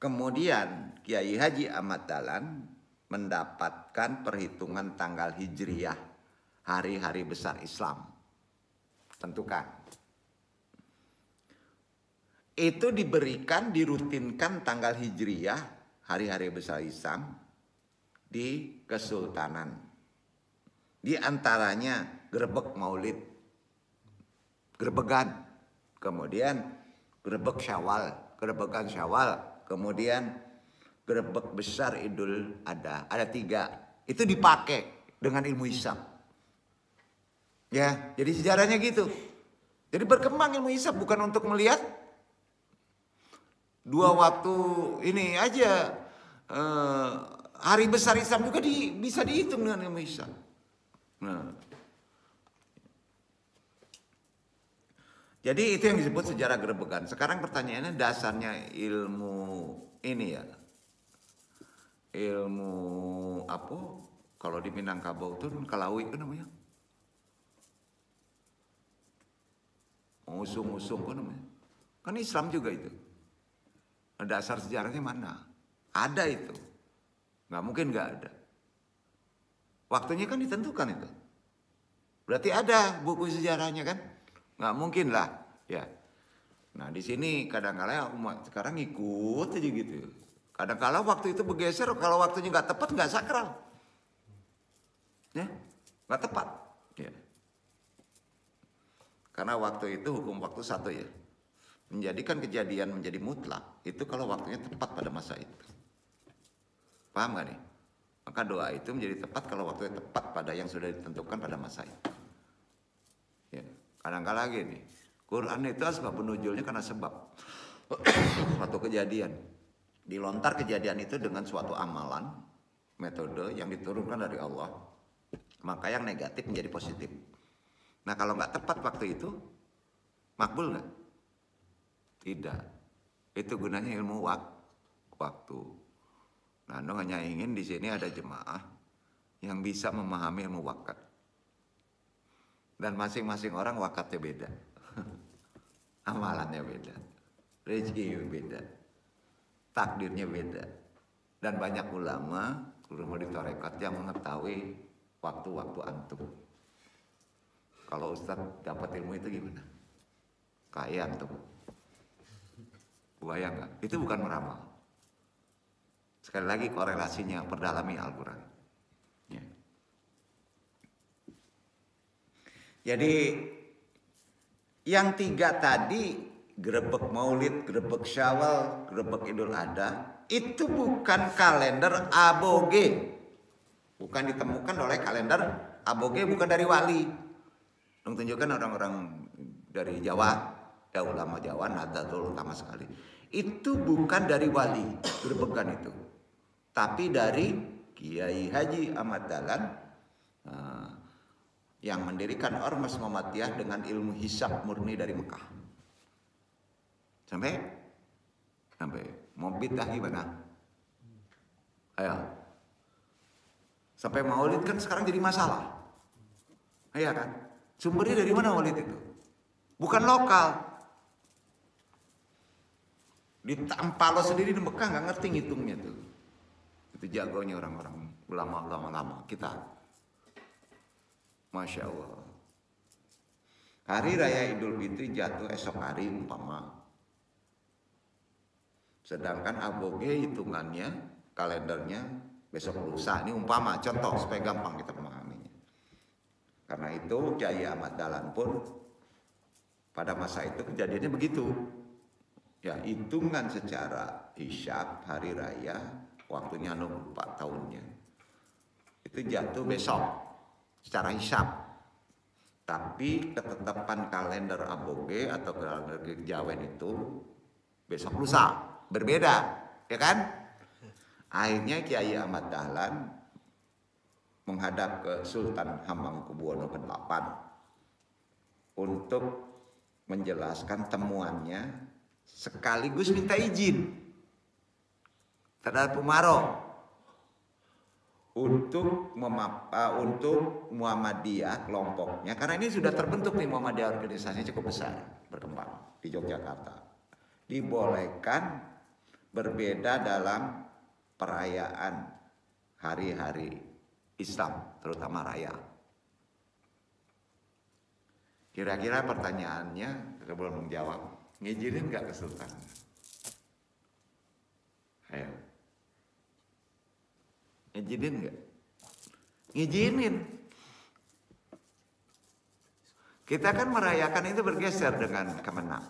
A: kemudian Kiai Haji Ahmad Dahlan mendapatkan perhitungan tanggal hijriyah, hari-hari besar Islam. Tentukan. Itu diberikan, dirutinkan tanggal hijriyah, hari-hari besar Islam di Kesultanan. Di antaranya Grebek Maulid, Grebegan, kemudian Grebek Syawal, Grebegan Syawal, kemudian Grebek Besar Idul Adha. Ada 3. Itu dipakai dengan ilmu hisab. Ya, jadi sejarahnya gitu. Jadi berkembang ilmu hisab bukan untuk melihat 2 waktu ini aja. Hari besar Islam juga bisa dihitung dengan ilmu hisab. Nah, jadi itu yang disebut sejarah Grebegan. Sekarang pertanyaannya dasarnya ilmu ini ya. Ilmu apa? Kalau di Minangkabau itu Kalawi itu namanya. Ngusung-ngusung apa namanya? Kan Islam juga itu. Dasar sejarahnya mana? Ada itu. Nggak mungkin nggak ada. Waktunya kan ditentukan itu. Berarti ada buku sejarahnya kan? Nggak mungkin lah. Ya. Nah di sini kadang-kala umat sekarang ikut aja gitu. Kadang-kala waktu itu bergeser, kalau waktunya nggak tepat nggak sakral. Ya, nggak tepat. Ya. Karena waktu itu hukum waktu satu ya. Menjadikan kejadian menjadi mutlak itu kalau waktunya tepat pada masa itu. Paham gak nih? Maka doa itu menjadi tepat kalau waktunya tepat pada yang sudah ditentukan pada masa itu. Ya, kadang-kala gini, Quran itu asbab nuzulnya karena sebab suatu kejadian. Dilontar kejadian itu dengan suatu amalan, metode yang diturunkan dari Allah. Maka yang negatif menjadi positif. Nah kalau nggak tepat waktu itu, makbul nggak? Tidak. Itu gunanya ilmu waktu. Nah, Anda hanya ingin di sini ada jemaah yang bisa memahami ilmu wakat. Dan masing-masing orang wakatnya beda. Amalannya beda. Rezeki beda. Takdirnya beda. Dan banyak ulama di tarekat yang mengetahui waktu-waktu antum. Kalau Ustadz dapat ilmu itu gimana? Kaya antum. Bayang nggak? Itu bukan meramal. Sekali lagi korelasinya perdalami Al-Quran. Ya. Jadi yang tiga tadi, grebek Maulid, grebek Syawal, grebek Idul Adha, itu bukan kalender aboge. Bukan ditemukan oleh kalender aboge, bukan dari wali. Tunjukkan orang-orang dari Jawa, ya ulama Jawa, Nahdlatul utama sekali. Itu bukan dari wali, gerbekan itu. Tapi dari Kiai Haji Ahmad Dahlan yang mendirikan Ormas Muhammadiyah dengan ilmu hisab murni dari Mekah. Sampai mau bidah gimana? Ayo. Sampai maulid kan sekarang jadi masalah. Iya kan? Sumbernya dari mana maulid itu? Bukan lokal. Ditampalo sendiri di Mekah nggak ngerti ngitungnya tuh. Itu jagonya orang-orang ulama-ulama lama kita. Masya Allah. Hari Raya Idul Fitri jatuh esok hari umpama. Sedangkan aboge hitungannya, kalendernya besok lusa. Ini umpama, contoh supaya gampang kita memahaminya. Karena itu Kiai Ahmad Dahlan pun pada masa itu kejadiannya begitu. Ya hitungan secara hisab hari raya waktunya 4 tahunnya itu jatuh besok secara hisab. Tapi ketetapan kalender aboge atau kalender kejawen itu besok lusa berbeda, ya kan? Akhirnya Kiai Ahmad Dahlan menghadap ke Sultan Hamengkubuwono ke-8 untuk menjelaskan temuannya. Sekaligus minta izin terhadap Umaro untuk Muhammadiyah kelompoknya, karena ini sudah terbentuk nih Muhammadiyah, organisasinya cukup besar berkembang di Yogyakarta. Dibolehkan berbeda dalam perayaan hari-hari Islam, terutama raya. Kira-kira pertanyaannya sebelum menjawab, ngizinin nggak ke Sultan? Ayo. Ngizinin nggak? Ngizinin. Kita kan merayakan itu bergeser dengan Kemenak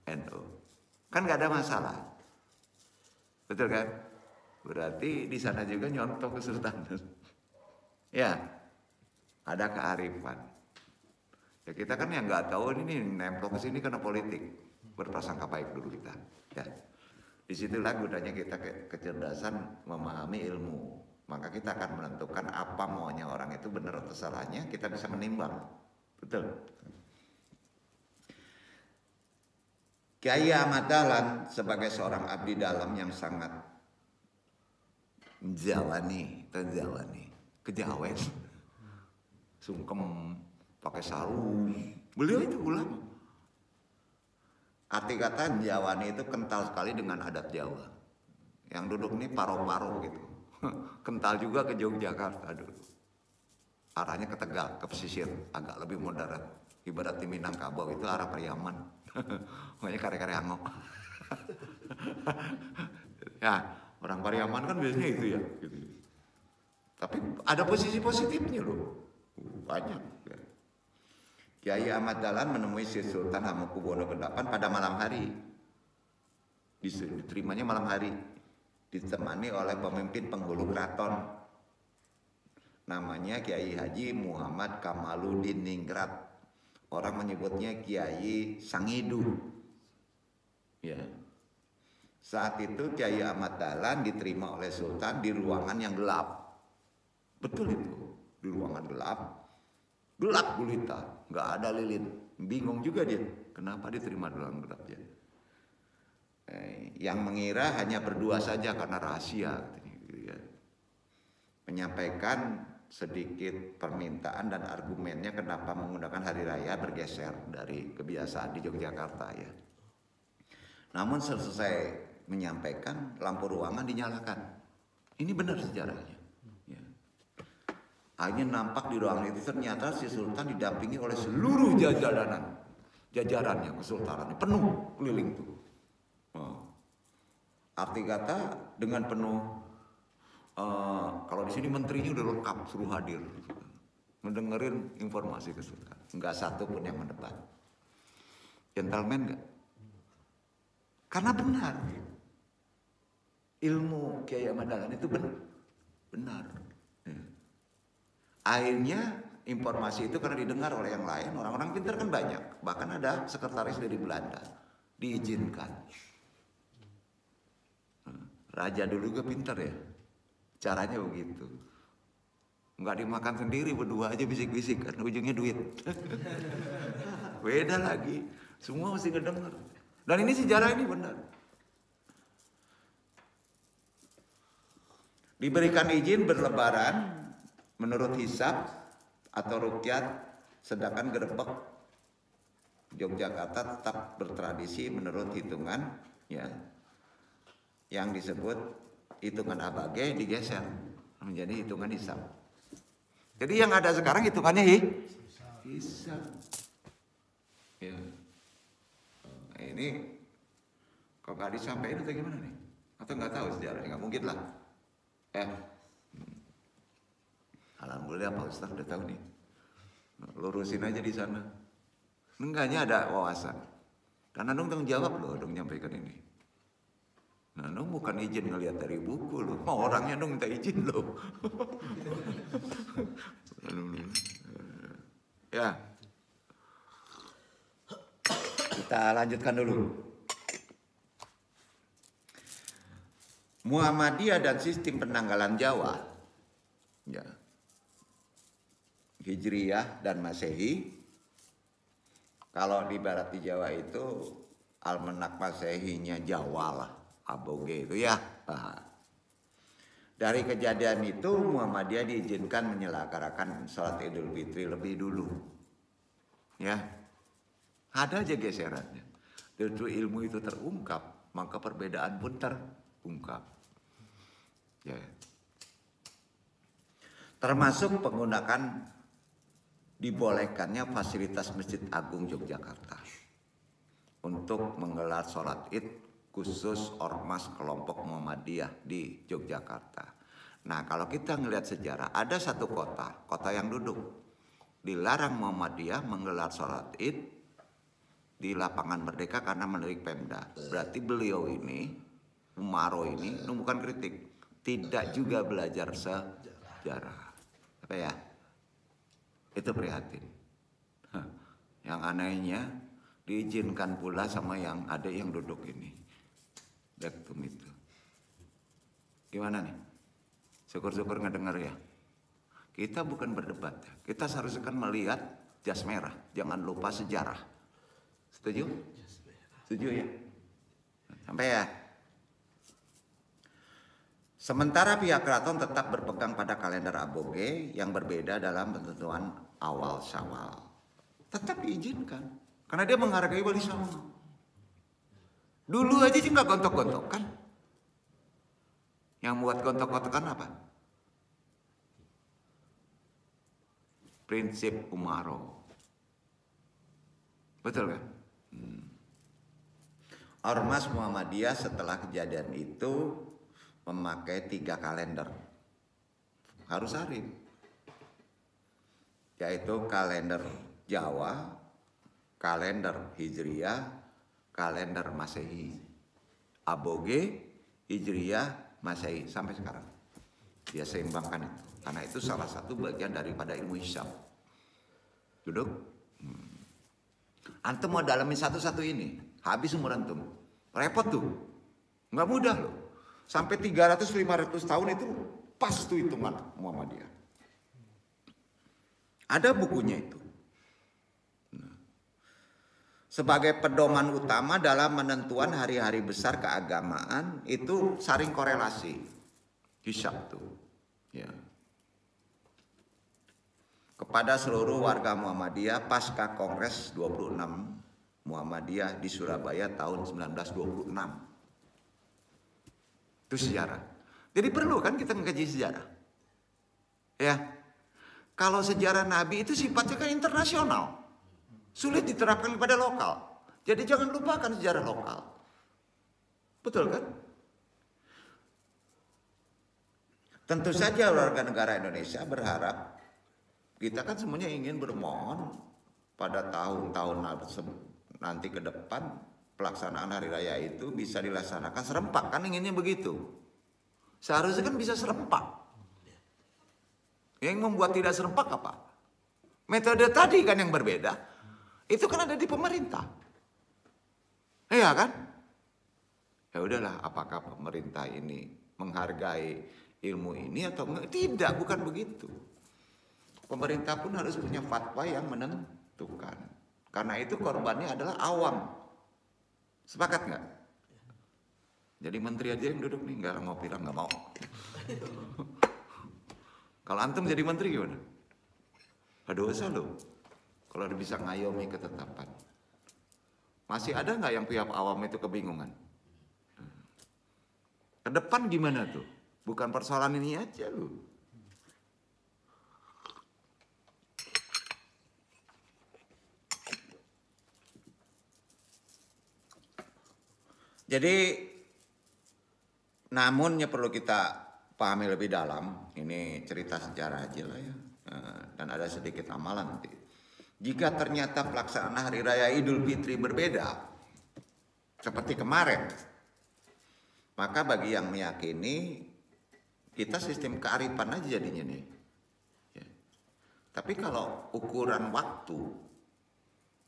A: NU. Kan nggak ada masalah. Betul kan? Berarti di sana juga nyontoh ke Sultan. Ya, ada kearifan. Ya kita kan yang nggak tahu ini nempel ke sini karena politik. Berprasangka baik dulu kita. Ya. Disitulah gunanya kita kecerdasan memahami ilmu. Maka kita akan menentukan apa maunya orang itu benar atau salahnya. Kita bisa menimbang. Betul. Kiai Ahmad Dahlan sebagai seorang abdi dalam yang sangat menjawani, kejawen, sungkem, pakai sarung. Beliau itu ulama. Arti kata Jawani itu kental sekali dengan adat Jawa. Yang duduk ini paro-paro gitu. Kental juga ke Yogyakarta dulu. Arahnya ke Tegal, ke pesisir, agak lebih moderat. Ibarat di Minangkabau itu arah Pariaman. Makanya kare-kare angok. Ya, orang Pariaman kan biasanya itu ya. Gitu. Tapi ada posisi positifnya loh. Banyak. Ya. Kiai Ahmad Dahlan menemui Sri Sultan Hamengkubuwono ke-8 pada malam hari. Diterimanya malam hari. Ditemani oleh pemimpin penghulu keraton. Namanya Kiai Haji Muhammad Kamaluddin Ningrat. Orang menyebutnya Kiai Sangidu. Ya. Saat itu Kiai Ahmad Dahlan diterima oleh Sultan di ruangan yang gelap. Betul itu, di ruangan gelap. Gelap gulita, nggak ada lilin. Bingung juga dia, kenapa diterima di ruangan gelap ya? Yang mengira hanya berdua saja karena rahasia. Menyampaikan sedikit permintaan dan argumennya kenapa menggunakan hari raya bergeser dari kebiasaan di Yogyakarta ya. Namun selesai menyampaikan, lampu ruangan dinyalakan. Ini benar sejarahnya. Ya. Akhirnya nampak di ruangan itu ternyata si Sultan didampingi oleh seluruh jajarannya kesultanan penuh keliling itu. Arti kata dengan penuh. Kalau di sini menterinya udah lengkap, suruh hadir, mendengerin informasi ke Sultan. Enggak satu pun yang mendebat. Gentleman enggak? Karena benar. Ilmu Kiai Ahmad Dahlan itu benar. Akhirnya informasi itu karena didengar oleh yang lain, orang-orang pintar kan banyak. Bahkan ada sekretaris dari Belanda diizinkan. Raja dulu juga pintar ya. Caranya begitu. Enggak dimakan sendiri, berdua aja bisik-bisik kan ujungnya duit. Beda lagi. Semua mesti ngedenger. Dan ini sejarah ini benar. Diberikan izin berlebaran menurut hisab atau rukyat, sedangkan gerbek Yogyakarta tetap bertradisi menurut hitungan ya, yang disebut hitungan abage digeser menjadi hitungan hisab. Jadi yang ada sekarang hitungannya hisab. Ya. Nah, ini kok nggak disampaikan atau gimana nih? Atau nggak tahu sejarahnya? Nggak mungkin lah. Alhamdulillah Pak Ustaz udah tahu nih. Lurusin aja di sana. Enggaknya ada wawasan. Karena dong tanggung jawab loh dong nyampaikan ini. Nah, dong bukan izin ngelihat dari buku loh. Mau orangnya dong minta izin loh. Ya. Kita lanjutkan dulu. Muhammadiyah dan sistem penanggalan Jawa. Ya. Hijriyah dan Masehi. Kalau di barat di Jawa itu almanak Masehinya Jawa lah, aboge itu ya. Dari kejadian itu Muhammadiyah diizinkan menyelenggarakan sholat Idul Fitri lebih dulu. Ya. Ada aja geserannya. Tentu ilmu itu terungkap, maka perbedaan pun terungkap. Ya. Termasuk penggunaan dibolehkannya fasilitas Masjid Agung Yogyakarta untuk menggelar sholat Id khusus ormas kelompok Muhammadiyah di Yogyakarta. Nah, kalau kita ngelihat sejarah, ada satu kota yang duduk dilarang Muhammadiyah menggelar sholat Id di lapangan Merdeka karena menurut Pemda. Berarti beliau ini, Umaro ini, bukan kritik, tidak juga belajar sejarah. Apa ya? Itu prihatin. Yang anehnya diizinkan pula sama yang ada yang duduk ini. Dektum itu. Gimana nih? Syukur-syukur ngedengar ya. Kita bukan berdebat. Kita seharusnya kan melihat jas merah. Jangan lupa sejarah. Setuju? Setuju ya? Sampai ya? Sementara pihak keraton tetap berpegang pada kalender aboge yang berbeda dalam penentuan awal Syawal. Tetap diizinkan. Karena dia menghargai Wali Songo. Dulu aja sih nggak gontok-gontokan. Yang buat gontok-gontokan apa? Prinsip Umaro. Betul kan? Ormas Muhammadiyah setelah kejadian itu memakai 3 kalender. Harus Syarif. Yaitu kalender Jawa, kalender Hijriyah, kalender Masehi. Aboge, Hijriyah, Masehi sampai sekarang. Dia seimbangkan itu. Karena itu salah satu bagian daripada ilmu hisab. Duduk. Antum mau dalamin satu-satu ini, habis umur antum. Repot tuh. Nggak mudah loh. Sampai 300-500 tahun itu pas tuh hitungan Muhammadiyah. Ada bukunya itu. Sebagai pedoman utama dalam menentuan hari-hari besar keagamaan itu saring korelasi. Hisab tuh. Ya. Kepada seluruh warga Muhammadiyah pasca Kongres 26 Muhammadiyah di Surabaya tahun 1926. Itu sejarah. Jadi perlu kan kita mengkaji sejarah. Ya. Kalau sejarah Nabi itu sifatnya kan internasional. Sulit diterapkan kepada lokal. Jadi jangan lupakan sejarah lokal. Betul kan? Tentu saja warga negara Indonesia berharap kita kan semuanya ingin bermohon pada tahun-tahun nanti ke depan pelaksanaan hari raya itu bisa dilaksanakan serempak, kan inginnya begitu. Seharusnya kan bisa serempak. Yang membuat tidak serempak apa? Metode tadi kan yang berbeda. Itu kan ada di pemerintah. Iya kan? Ya udahlah, apakah pemerintah ini menghargai ilmu ini atau enggak? Tidak, bukan begitu. Pemerintah pun harus punya fatwa yang menentukan. Karena itu korbannya adalah awam. Sepakat nggak? Jadi menteri aja yang duduk nih, nggak mau bilang nggak mau. Kalau antum jadi menteri gimana? Dosa loh. Kalau bisa ngayomi ketetapan. Masih ada nggak yang pihak awam itu kebingungan? Ke depan gimana tuh? Bukan persoalan ini aja loh. Jadi namunnya perlu kita pahami lebih dalam. Ini cerita sejarah aja lah ya. Dan ada sedikit amalan nanti. Jika ternyata pelaksanaan Hari Raya Idul Fitri berbeda seperti kemarin, maka bagi yang meyakini kita sistem kearifan aja jadinya nih. Ya. Tapi kalau ukuran waktu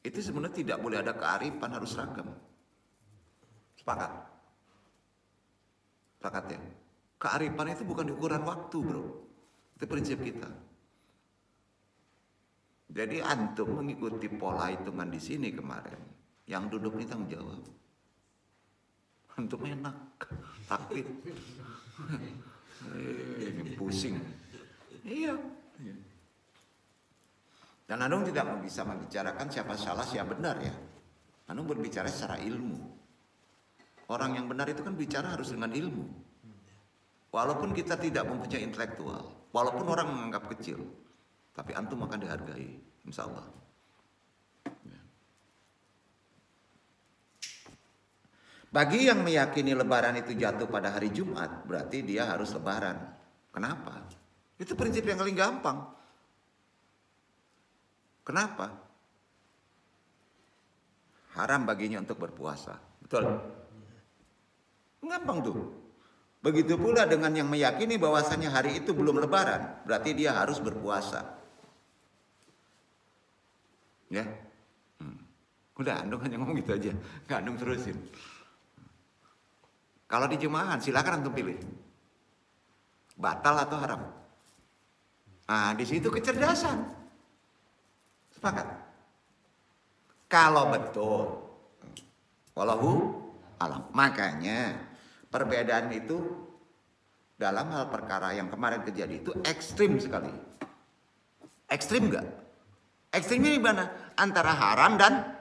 A: itu sebenarnya tidak boleh ada kearifan, harus seragam. Sepakat? Sepakat ya? Kearifan itu bukan ukuran waktu bro. Itu prinsip kita. Jadi antum mengikuti pola hitungan di sini kemarin. Yang duduk ini tanggung jawab. Antum enak. Takut. Pusing. Iya. Dan antum tidak bisa membicarakan siapa salah siapa benar ya. Antum berbicara secara ilmu. Orang yang benar itu kan bicara harus dengan ilmu. Walaupun kita tidak mempunyai intelektual, walaupun orang menganggap kecil, tapi antum akan dihargai, insya Allah. Bagi yang meyakini lebaran itu jatuh pada hari Jumat, berarti dia harus lebaran. Kenapa? Itu prinsip yang paling gampang. Kenapa? Haram baginya untuk berpuasa. Betul? Gampang tuh. Begitu pula dengan yang meyakini bahwasanya hari itu belum lebaran, berarti dia harus berpuasa. Ya. Udah, Andung hanya ngomong gitu aja. Nggak Andung terusin. Kalau di jemaah silakan antum pilih. Batal atau haram. Nah, di situ kecerdasan. Sepakat? Kalau betul. Wallahu alam. Makanya perbedaan itu dalam hal perkara yang kemarin terjadi itu ekstrim sekali. Ekstrim enggak? Ekstrimnya di mana? Antara haram dan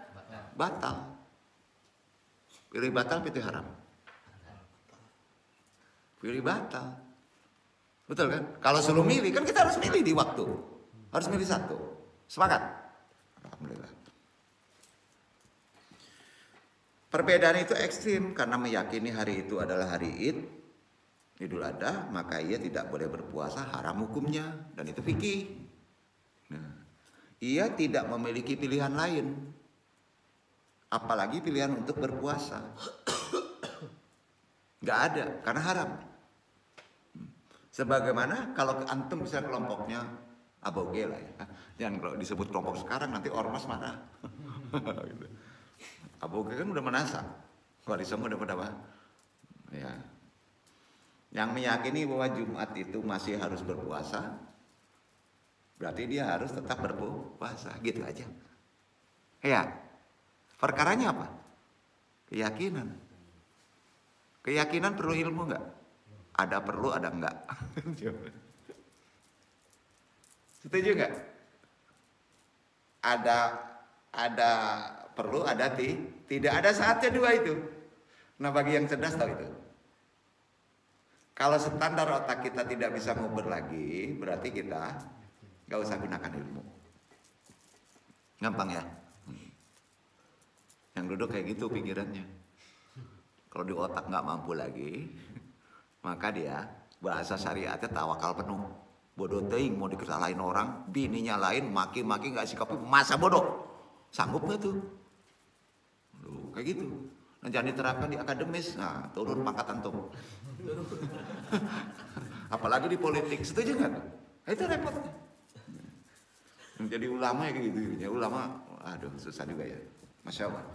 A: batal. Pilih batal, pilih haram. Pilih batal. Betul kan? Kalau suruh milih, kan kita harus milih di waktu. Harus milih satu. Sepakat? Alhamdulillah. Perbedaan itu ekstrim karena meyakini hari itu adalah hari Id, Idul Adha, maka ia tidak boleh berpuasa, haram hukumnya, dan itu fikih. Nah, ia tidak memiliki pilihan lain, apalagi pilihan untuk berpuasa. Nggak ada, karena haram. Sebagaimana kalau antum bisa kelompoknya aboge lah ya. Jangan kalau disebut kelompok sekarang nanti ormas marah. Aboge kan udah menasak. Warisan udah pada ya. Yang meyakini bahwa Jumat itu masih harus berpuasa, berarti dia harus tetap berpuasa, gitu aja. Ya, perkaranya apa? Keyakinan. Keyakinan perlu ilmu nggak? Ada perlu, ada enggak? Setuju nggak? Ada perlu, ada tidak. Ada saatnya dua itu. Nah, bagi yang cerdas tahu itu. Kalau standar otak kita tidak bisa nguber lagi, berarti kita nggak usah gunakan ilmu. Gampang ya? Yang duduk kayak gitu pikirannya. Kalau di otak nggak mampu lagi, maka dia bahasa syariatnya tawakal penuh. Bodoh teing mau dikesalahin orang, bininya lain, maki-maki nggak sikapi, masa bodoh. Sanggup nggak tuh? Loh, kayak gitu. Nah, jangan diterapkan di akademis, nah turun pangkat antum. Apalagi di politik, setuju nggak? Nah, itu repotnya. Jadi ulama ya kayak gitu, ya ulama, aduh susah juga ya, masya Allah.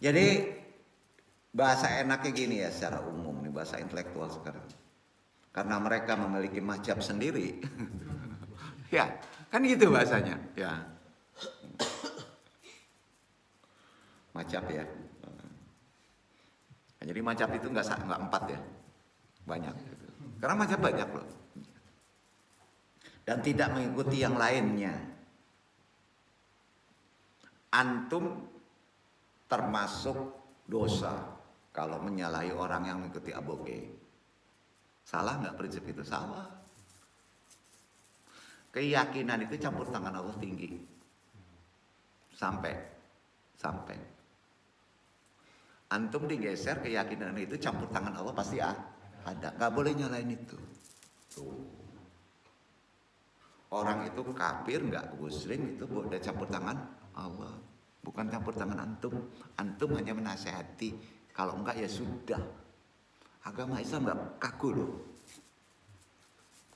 A: Jadi bahasa enaknya gini ya secara umum nih, bahasa intelektual sekarang. Karena mereka memiliki mazhab sendiri, ya kan gitu bahasanya, ya. Mazhab ya. Jadi mazhab itu nggak 4 ya, banyak. Karena mazhab banyak loh. Dan tidak mengikuti yang lainnya. Antum termasuk dosa kalau menyalahi orang yang mengikuti aboge. Salah nggak prinsip itu? Salah. Keyakinan itu campur tangan Allah tinggi. Sampai. Antum digeser, keyakinan itu campur tangan Allah pasti ada. Nggak boleh nyalain itu. Tuh. Orang itu kafir nggak muslim itu udah campur tangan Allah, bukan campur tangan antum. Antum hanya menasehati. Kalau enggak ya sudah. Agama Islam nggak kaku loh.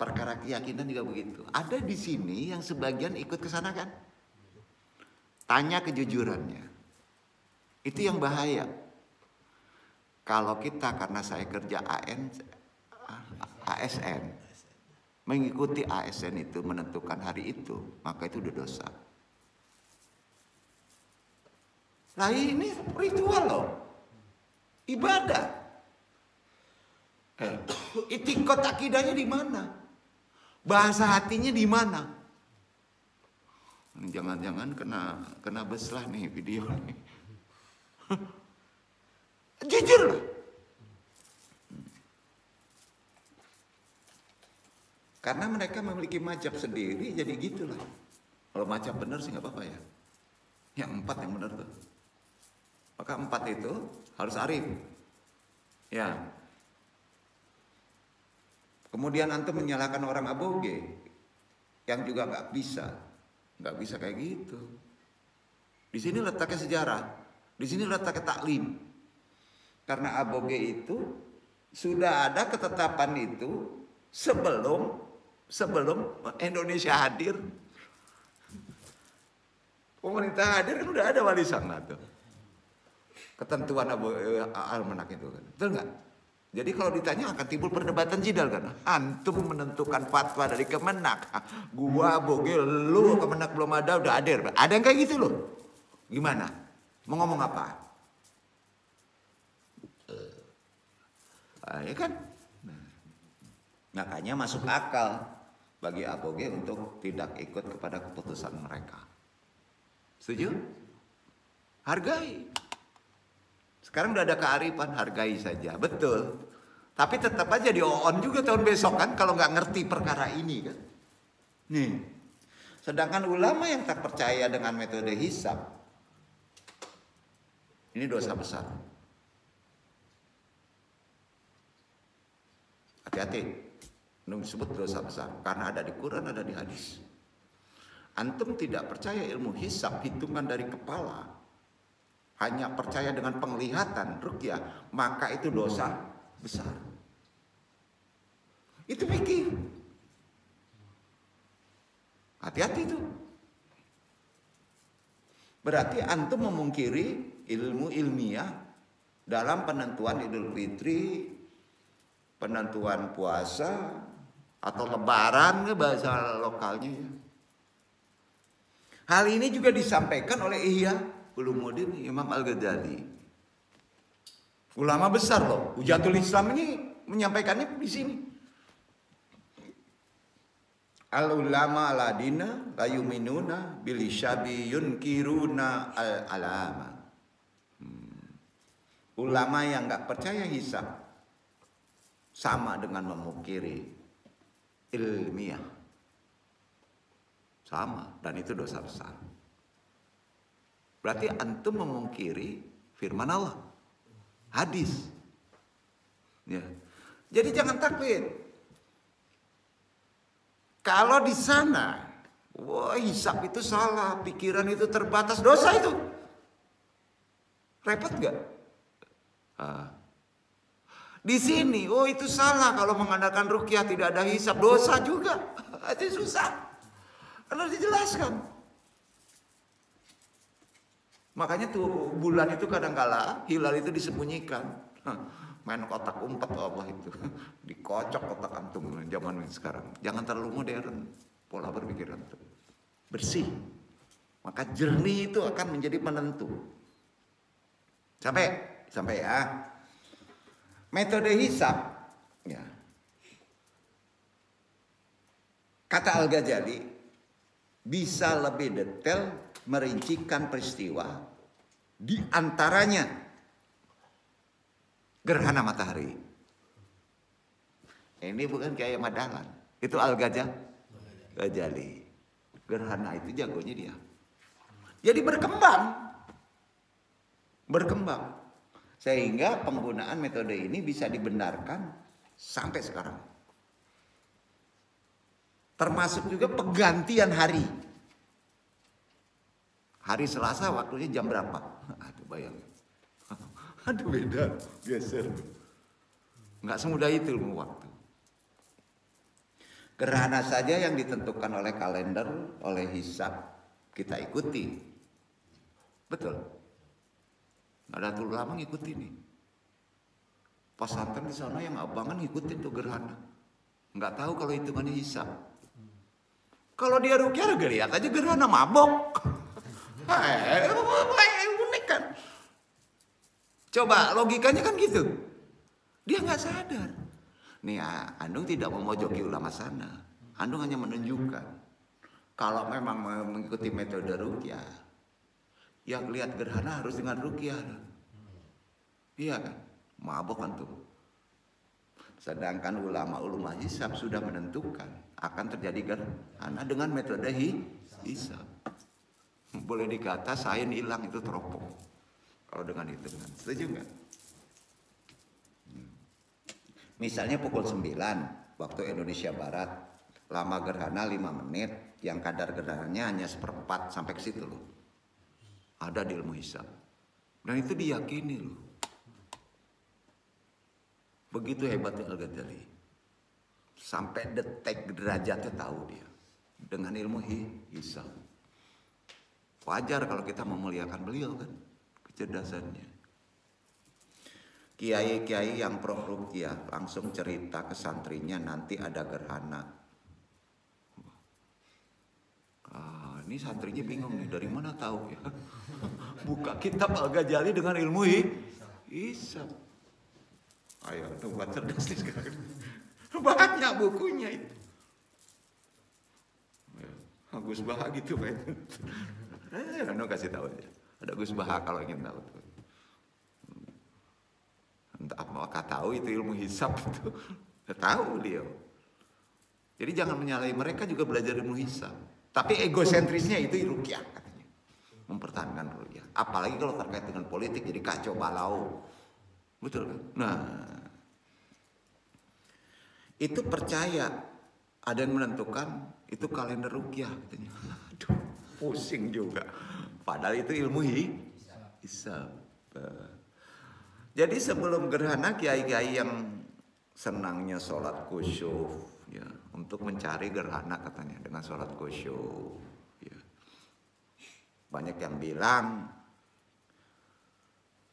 A: Perkara keyakinan juga begitu. Ada di sini yang sebagian ikut ke sana kan? Tanya kejujurannya. Itu yang bahaya. Kalau kita karena saya kerja ASN, mengikuti ASN itu menentukan hari itu, maka itu udah dosa. Nah ini ritual loh, ibadah. Itikot akidahnya di mana? Bahasa hatinya di mana? Jangan-jangan kena beslah nih video nih. Jujur loh. Karena mereka memiliki mazhab sendiri, jadi gitulah. Kalau mazhab benar sih nggak apa-apa ya. Yang 4 yang benar tuh. Maka 4 itu harus arif. Ya. Kemudian antum menyalahkan orang aboge, yang juga nggak bisa kayak gitu. Di sini letaknya sejarah, di sini letaknya taklim. Karena aboge itu sudah ada ketetapan itu sebelum Indonesia hadir. Pemerintah hadir kan udah ada warisan lah tuh. Ketentuan almanak itu kan. Betul nggak? Jadi kalau ditanya akan timbul perdebatan jidal kan. Antum menentukan fatwa dari Kemenak. Gua aboge, lu Kemenak belum ada, udah hadir. Ada yang kayak gitu loh. Gimana? Mau ngomong apa? Ya kan? Makanya masuk akal bagi aboge untuk tidak ikut kepada keputusan mereka. Setuju? Hargai. Sekarang udah ada kearifan, hargai saja. Betul. Tapi tetap aja di-on juga tahun besok kan kalau nggak ngerti perkara ini kan. Nih. Sedangkan ulama yang tak percaya dengan metode hisab, ini dosa besar. Hati-hati. Ini disebut dosa besar karena ada di Quran, ada di hadis. Antum tidak percaya ilmu hisab, hitungan dari kepala, hanya percaya dengan penglihatan ruqyah, maka itu dosa besar. Itu fikih. Hati-hati itu. Berarti antum memungkiri ilmu ilmiah dalam penentuan Idul Fitri, penentuan puasa, atau lebaran ke bahasa lokalnya ya. Hal ini juga disampaikan oleh Ihya Ulumuddin Imam Al-Ghazali. Ulama besar loh, Hujatul Islam ini menyampaikannya di sini. Al-ulama aladina la yuminuna bil syabi yunkiruna al-alama. Ulama yang enggak percaya hisab sama dengan memungkiri ilmiah. Sama, dan itu dosa besar. Berarti antum memungkiri firman Allah, hadis. Ya. Jadi jangan taklid. Kalau di sana, wah hisab itu salah, pikiran itu terbatas, dosa itu. Repot nggak? Di sini, oh itu salah kalau mengandalkan ruqyah tidak ada hisab, dosa juga. Itu susah. Harus dijelaskan. Makanya tuh bulan itu kadang-kala hilal itu disembunyikan. Main kotak umpet apa itu. Dikocok kotak antum zaman sekarang. Jangan terlalu modern pola berpikiran itu. Bersih. Maka jernih itu akan menjadi penentu. Sampai ya. Metode hisab ya. Kata Al-Ghazali bisa lebih detail merincikan peristiwa di antaranya gerhana matahari. Ini bukan kayak Madalan, itu Al-Ghazali. Gerhana itu jagonya dia. Jadi berkembang. Sehingga penggunaan metode ini bisa dibenarkan sampai sekarang. Termasuk juga penggantian hari. Hari Selasa waktunya jam berapa? Aduh bayangin. Aduh beda, geser. Nggak semudah itu ilmu waktu. Gerhana saja yang ditentukan oleh kalender, oleh hisab, kita ikuti. Betul. Ada tuh lama ngikutin nih. Pesantren di sana yang abangan ngikutin tuh gerhana. Nggak tahu kalau hitungannya hisab. Kalau dia ruqyah lihat aja gerhana mabok. Unik kan? Coba logikanya kan gitu. Dia nggak sadar. Nih Andung tidak memojoki ulama sana. Andung hanya menunjukkan kalau memang mengikuti metode ruqyah, yang lihat gerhana harus dengan ruqyah. Iya kan? Mabok kan tuh. Sedangkan ulama hisab sudah menentukan akan terjadi gerhana dengan metode hisab. Boleh dikata sains hilang itu teropong. Kalau dengan hitungan. Setuju nggak? Misalnya pukul 9 waktu Indonesia Barat, lama gerhana 5 menit, yang kadar gerhananya hanya 1/4 sampai ke situ loh. Ada di ilmu hisab. Dan itu diyakini loh. Begitu hebatnya Al-Ghazali. Sampai detik derajatnya tahu dia. Dengan ilmu hisab. Wajar kalau kita memuliakan beliau kan. Kecerdasannya. Kiai-kiai yang pro ruqyah langsung cerita ke santrinya nanti ada gerhana. Ini santrinya bingung nih, dari mana tahu ya? Buka kitab Al-Ghazali dengan ilmu hisab. Ayo, buat cerdas nih sekarang. Banyak bukunya itu. Gus Baha gitu Pak. Kasih tahu aja. Ada Gus Baha kalau ingin tahu. Entah apakah tahu itu ilmu hisab itu. Tahu beliau. Jadi jangan menyalahi mereka juga belajar ilmu hisab. Tapi egosentrisnya itu ruqyah katanya. Mempertahankan ruqyah. Apalagi kalau terkait dengan politik jadi kacau balau. Betul kan? Nah, itu percaya ada yang menentukan itu kalender ruqyah katanya. Aduh, pusing juga. Padahal itu ilmu hisab. Jadi sebelum gerhana kiai-kiai yang senangnya sholat khusyuk ya, untuk mencari gerhana katanya dengan sholat khusyuk ya. Banyak yang bilang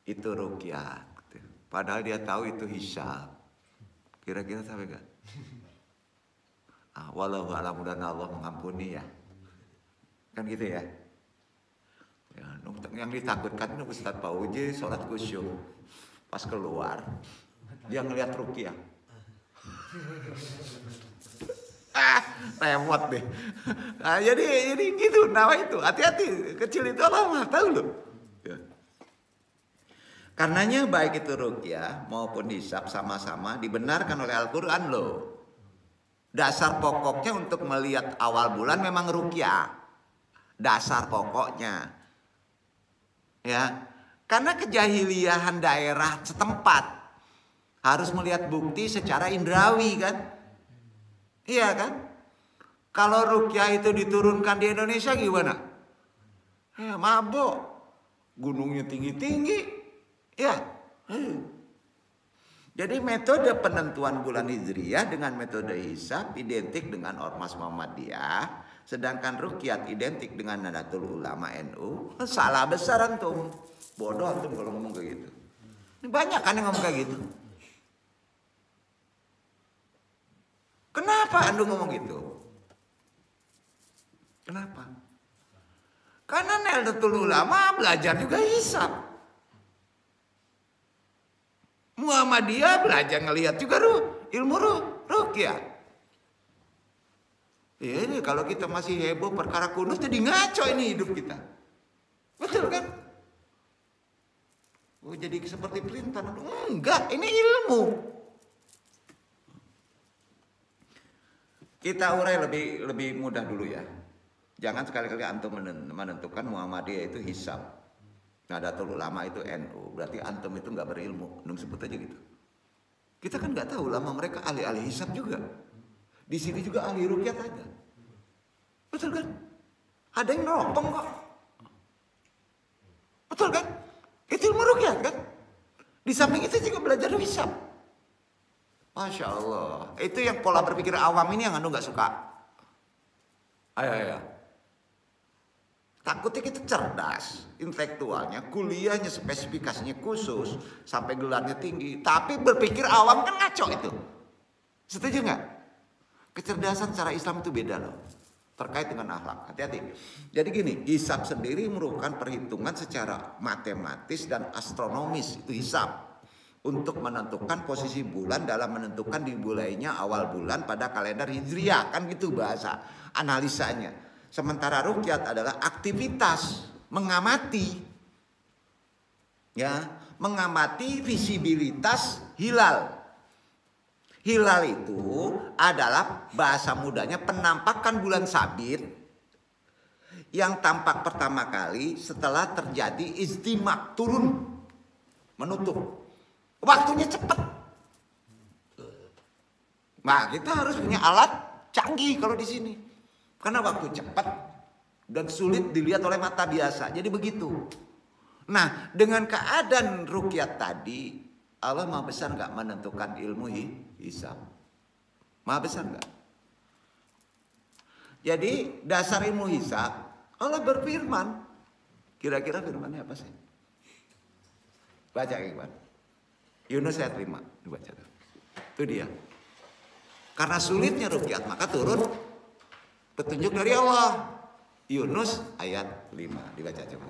A: itu ruqyah gitu. Padahal dia tahu itu hisab. Kira-kira sampai gak? Wallahu a'lam, dan Allah mengampuni ya. Kan gitu ya. Ya, yang ditakutkan itu Ustadz Pak Uji sholat khusyuk. Pas keluar dia ngelihat ruqyah. Repot deh. Nah, jadi gitu, nama itu hati-hati, kecil itu Allah mah tahu loh. Ya. Karenanya baik itu ruqyah maupun hisab sama-sama dibenarkan oleh Al-Quran loh. Dasar pokoknya untuk melihat awal bulan memang ruqyah. Dasar pokoknya. Ya. Karena kejahiliahan daerah setempat harus melihat bukti secara indrawi kan. Iya kan? Kalau ruqyah itu diturunkan di Indonesia gimana? Ya mabok. Gunungnya tinggi-tinggi. Ya. Jadi metode penentuan bulan Hijriyah dengan metode hisab identik dengan Ormas Muhammadiyah, sedangkan ruqyah identik dengan Nahdlatul Ulama NU. Salah besar antum. Bodoh antum kalau ngomong kayak gitu. Ini banyak kan yang ngomong kayak gitu. Kenapa antum ngomong gitu? Kenapa? Karena Nahdlatul Ulama belajar juga hisab. Muhammadiyah belajar ngelihat juga ilmu ruqyah. Ya, ini kalau kita masih heboh perkara kunut jadi ngaco ini hidup kita. Betul kan? Oh, jadi seperti perintah. Enggak, ini ilmu. Kita urai lebih mudah dulu ya. Jangan sekali-kali antum menentukan Muhammadiyah itu hisab. Nahdlatul Ulama itu NU. Berarti antum itu nggak berilmu. Antum sebut aja gitu. Kita kan nggak tahu ulama mereka ahli-ahli hisab juga. Di sini juga ahli ruqyah ada. Betul kan? Ada yang neropong kok. Betul kan? Itu ilmu ruqyah kan? Di samping itu juga belajar hisab. Masya Allah. Itu yang pola berpikir awam ini yang anu nggak suka. Ayo. Takutnya kita cerdas, intelektualnya, kuliahnya spesifikasinya khusus, sampai gelarnya tinggi, tapi berpikir awam kan ngaco itu. Setuju nggak? Kecerdasan secara Islam itu beda loh, terkait dengan akhlak. Hati-hati. Jadi gini, hisab sendiri merupakan perhitungan secara matematis dan astronomis, itu hisab. Untuk menentukan posisi bulan dalam menentukan dimulainya awal bulan pada kalender Hijriyah, kan gitu bahasa analisanya. Sementara ruqyah adalah aktivitas mengamati, ya, mengamati visibilitas hilal. Hilal itu adalah bahasa mudanya penampakan bulan sabit yang tampak pertama kali setelah terjadi istimak, turun, menutup. Waktunya cepat. Nah, kita harus punya alat canggih kalau di sini. Karena waktu cepat dan sulit dilihat oleh mata biasa. Jadi begitu. Nah, dengan keadaan ruqyah tadi, Allah Maha Besar nggak menentukan ilmu hisab? Maha Besar nggak? Jadi dasar ilmu hisab, Allah berfirman. Kira-kira firmannya apa sih? Baca Iqbal. Yunus ayat 5. Dibaca. Itu dia. Karena sulitnya ruqyah, maka turun petunjuk dari Allah. Yunus ayat 5. Dibaca coba.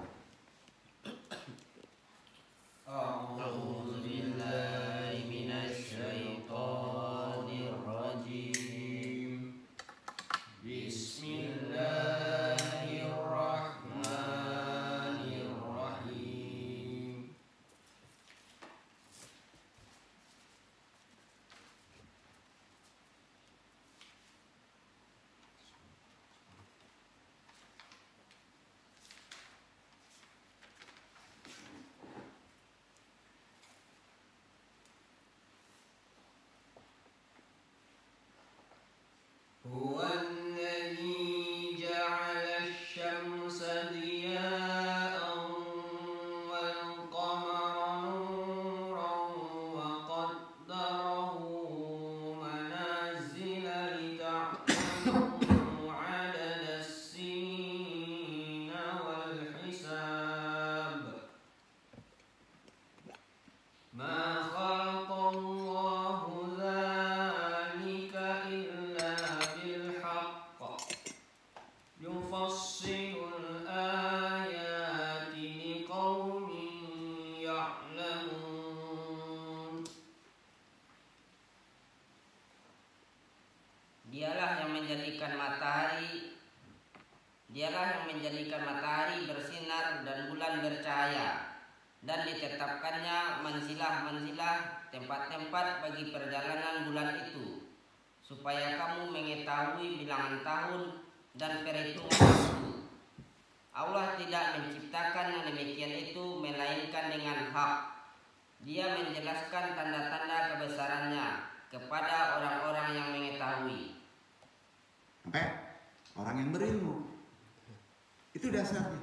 C: Dialah yang menjadikan matahari bersinar dan bulan bercahaya, dan ditetapkannya manzilah-manzilah, tempat-tempat bagi perjalanan bulan itu, supaya kamu mengetahui bilangan tahun dan perhitungan waktu. Allah tidak menciptakan yang demikian itu melainkan dengan hak. Dia menjelaskan tanda-tanda kebesarannya kepada orang-orang yang mengetahui.
A: Sampai orang yang berilmu. Itu dasarnya.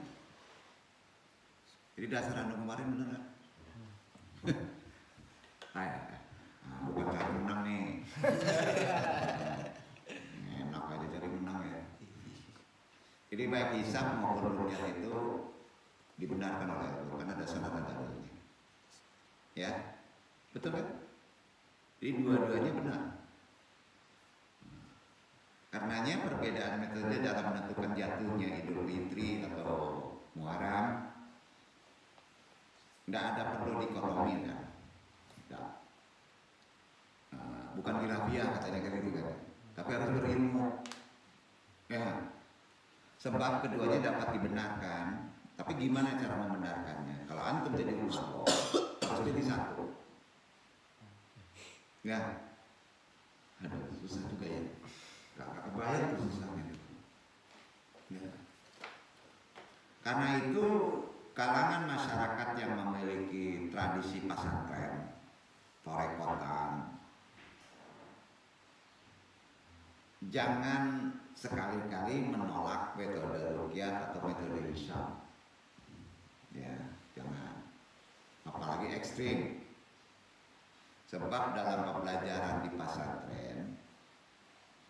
A: Jadi dasar Anda kemarin benar nggak? Bukan cari menang nih. Enak aja cari menang ya. Jadi baik hisab maupun ruqyah itu dibenarkan oleh Allah karena ada sanad dan dalilnya. Ya, betul kan? Jadi dua-duanya benar. Karenanya perbedaan metode dalam menentukan jatuhnya Idul Fitri atau Muharram tidak ada perlu dikotomi kan? Tidak. Bukan khilafiyah katanya gitu kan? Tapi harus berilmu. Ya. Sebab keduanya dapat dibenarkan, tapi gimana cara membenarkannya? Kalau antum jadi ulama, harus jadi satu. Ya, aduh susah juga ya. Gak kebayang tuh susahnya. Ya. Karena itu kalangan masyarakat yang memiliki tradisi pesantren, torekotan, jangan sekali-kali menolak metode ruqyah atau metode hisab. Ya, jangan. Apalagi ekstrim. Sebab dalam pembelajaran di pesantren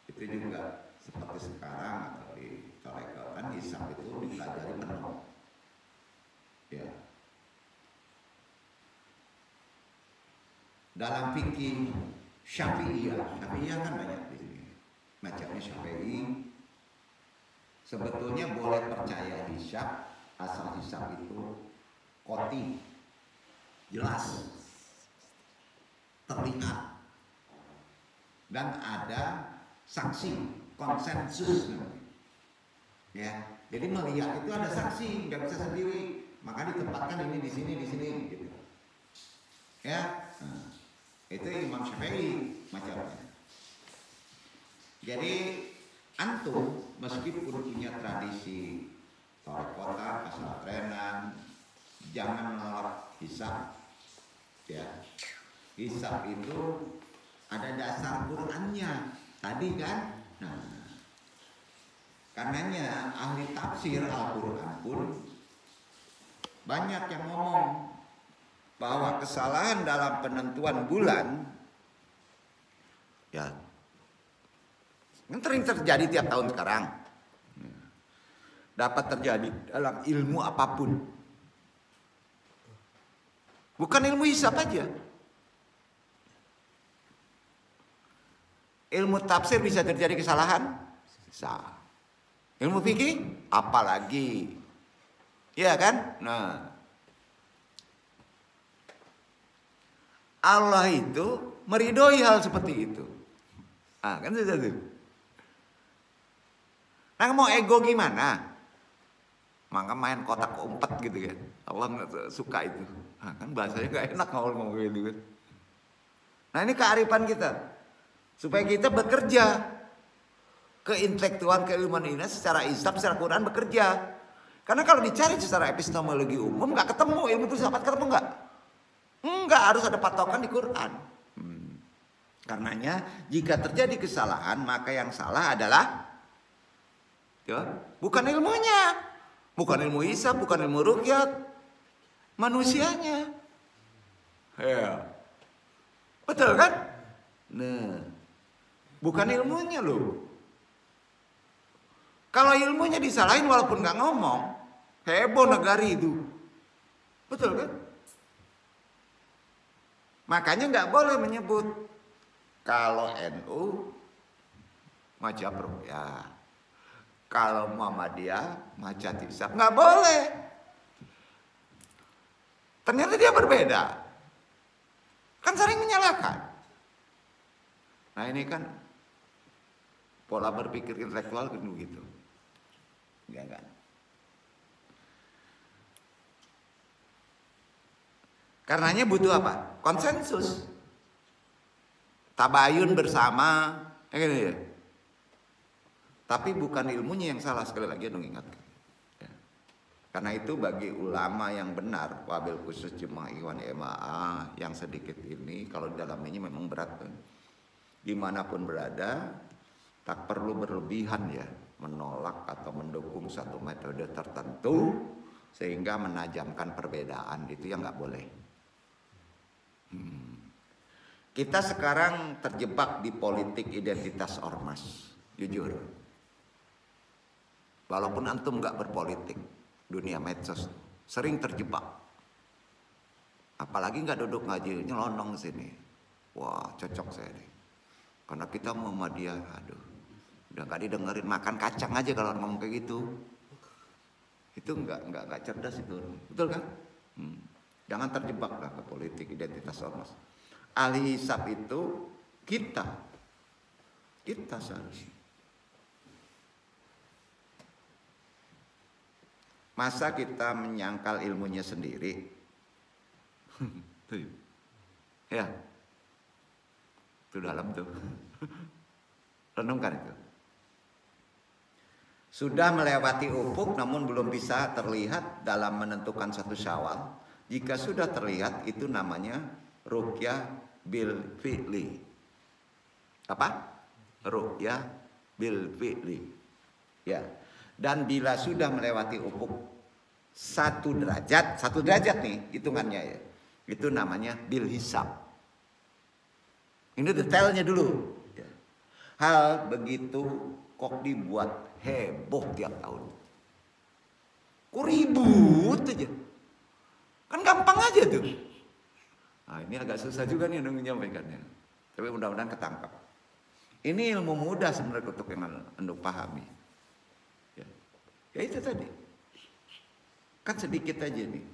A: itu juga seperti sekarang atau di torekotan hisab itu dipelajari penuh. Ya. Dalam fikih Syafi'iyah kan banyak di sini. Macamnya Syafi'i. Sebetulnya boleh percaya hisab asal hisab itu qati, jelas, terlihat, dan ada saksi, konsensus. Ya, jadi melihat itu ada saksi, nggak bisa sendiri. Maka ditempatkan ini di sini, gitu. Ya, itu Imam Syafi'i macamnya. Jadi antum meskipun punya tradisi torekotan, pesantrenan, jangan menolak hisab. Ya, hisab itu ada dasar Qur'annya tadi kan. Nah, karenanya ahli tafsir Al-Quran pun banyak yang ngomong bahwa kesalahan dalam penentuan bulan ya sering terjadi tiap tahun sekarang, dapat terjadi dalam ilmu apapun, bukan ilmu hisab aja. Ilmu tafsir bisa terjadi kesalahan, bisa. Ilmu fikih apalagi, ya kan? Nah, Allah itu meridhoi hal seperti itu. Kan sesuatu. Nah, mau ego gimana? Maka main kotak umpet gitu kan. Allah nggak suka itu. Kan bahasanya nggak enak kalau ngomong gitu kan. Nah, ini kearifan kita. Supaya kita bekerja. Keintelektual, keilmuan ini secara Islam, secara Quran bekerja. Karena kalau dicari secara epistemologi umum nggak ketemu, ilmu filsafat ketemu nggak? Enggak, harus ada patokan di Quran. Karenanya jika terjadi kesalahan, maka yang salah adalah ya, bukan ilmunya, bukan ilmu hisab, bukan ilmu ruqyah, manusianya. Ya, betul kan? Nah, bukan ilmunya loh. Kalau ilmunya disalahin walaupun nggak ngomong, heboh negari itu, betul kan? Makanya nggak boleh menyebut kalau NU macam ruqyah. Kalau Muhammadiyah macam hisab, nggak boleh. Ternyata dia berbeda. Kan sering menyalahkan. Nah, ini kan Pola berpikir intelektual kan begitu. Enggak. Karenanya butuh apa? Konsensus. Tabayun bersama, ya. Tapi bukan ilmunya yang salah, sekali lagi dong ingatkan. Ya. Karena itu bagi ulama yang benar, wabil khusus jemaah Ikhwan MAA yang sedikit ini, kalau di dalam ini memang berat kan. Dimanapun berada, tak perlu berlebihan ya, menolak atau mendukung satu metode tertentu sehingga menajamkan perbedaan, itu yang nggak boleh. Kita sekarang terjebak di politik identitas ormas, jujur. Walaupun antum nggak berpolitik, dunia medsos sering terjebak. Apalagi nggak duduk ngaji, nyelonong sini. Wah, cocok saya nih. Karena kita Muhammadiyah, aduh, udah nggak didengerin, makan kacang aja kalau ngomong kayak gitu. Itu nggak cerdas itu, betul kan? Jangan terjebak lah ke politik identitas ormas. Ahli hisab itu kita seharusnya. Masa kita menyangkal ilmunya sendiri? Ya, itu dalam tuh. Renungkan itu. Sudah melewati ufuk namun belum bisa terlihat dalam menentukan satu Syawal. Jika sudah terlihat itu namanya ruqyah bil fi'li. Apa? Ruqyah bil fi'li. Ya. Dan bila sudah melewati ufuk satu derajat nih hitungannya ya. Itu namanya bil hisab. Ini detailnya dulu. Ya. Hal begitu kok dibuat heboh tiap tahun. Kok ribut aja. Kan gampang aja tuh. Nah, ini agak susah juga nih menyampaikannya. Tapi mudah-mudahan ketangkap. Ini ilmu mudah sebenarnya untuk yang anda pahami. Ya itu tadi. Kan sedikit aja nih.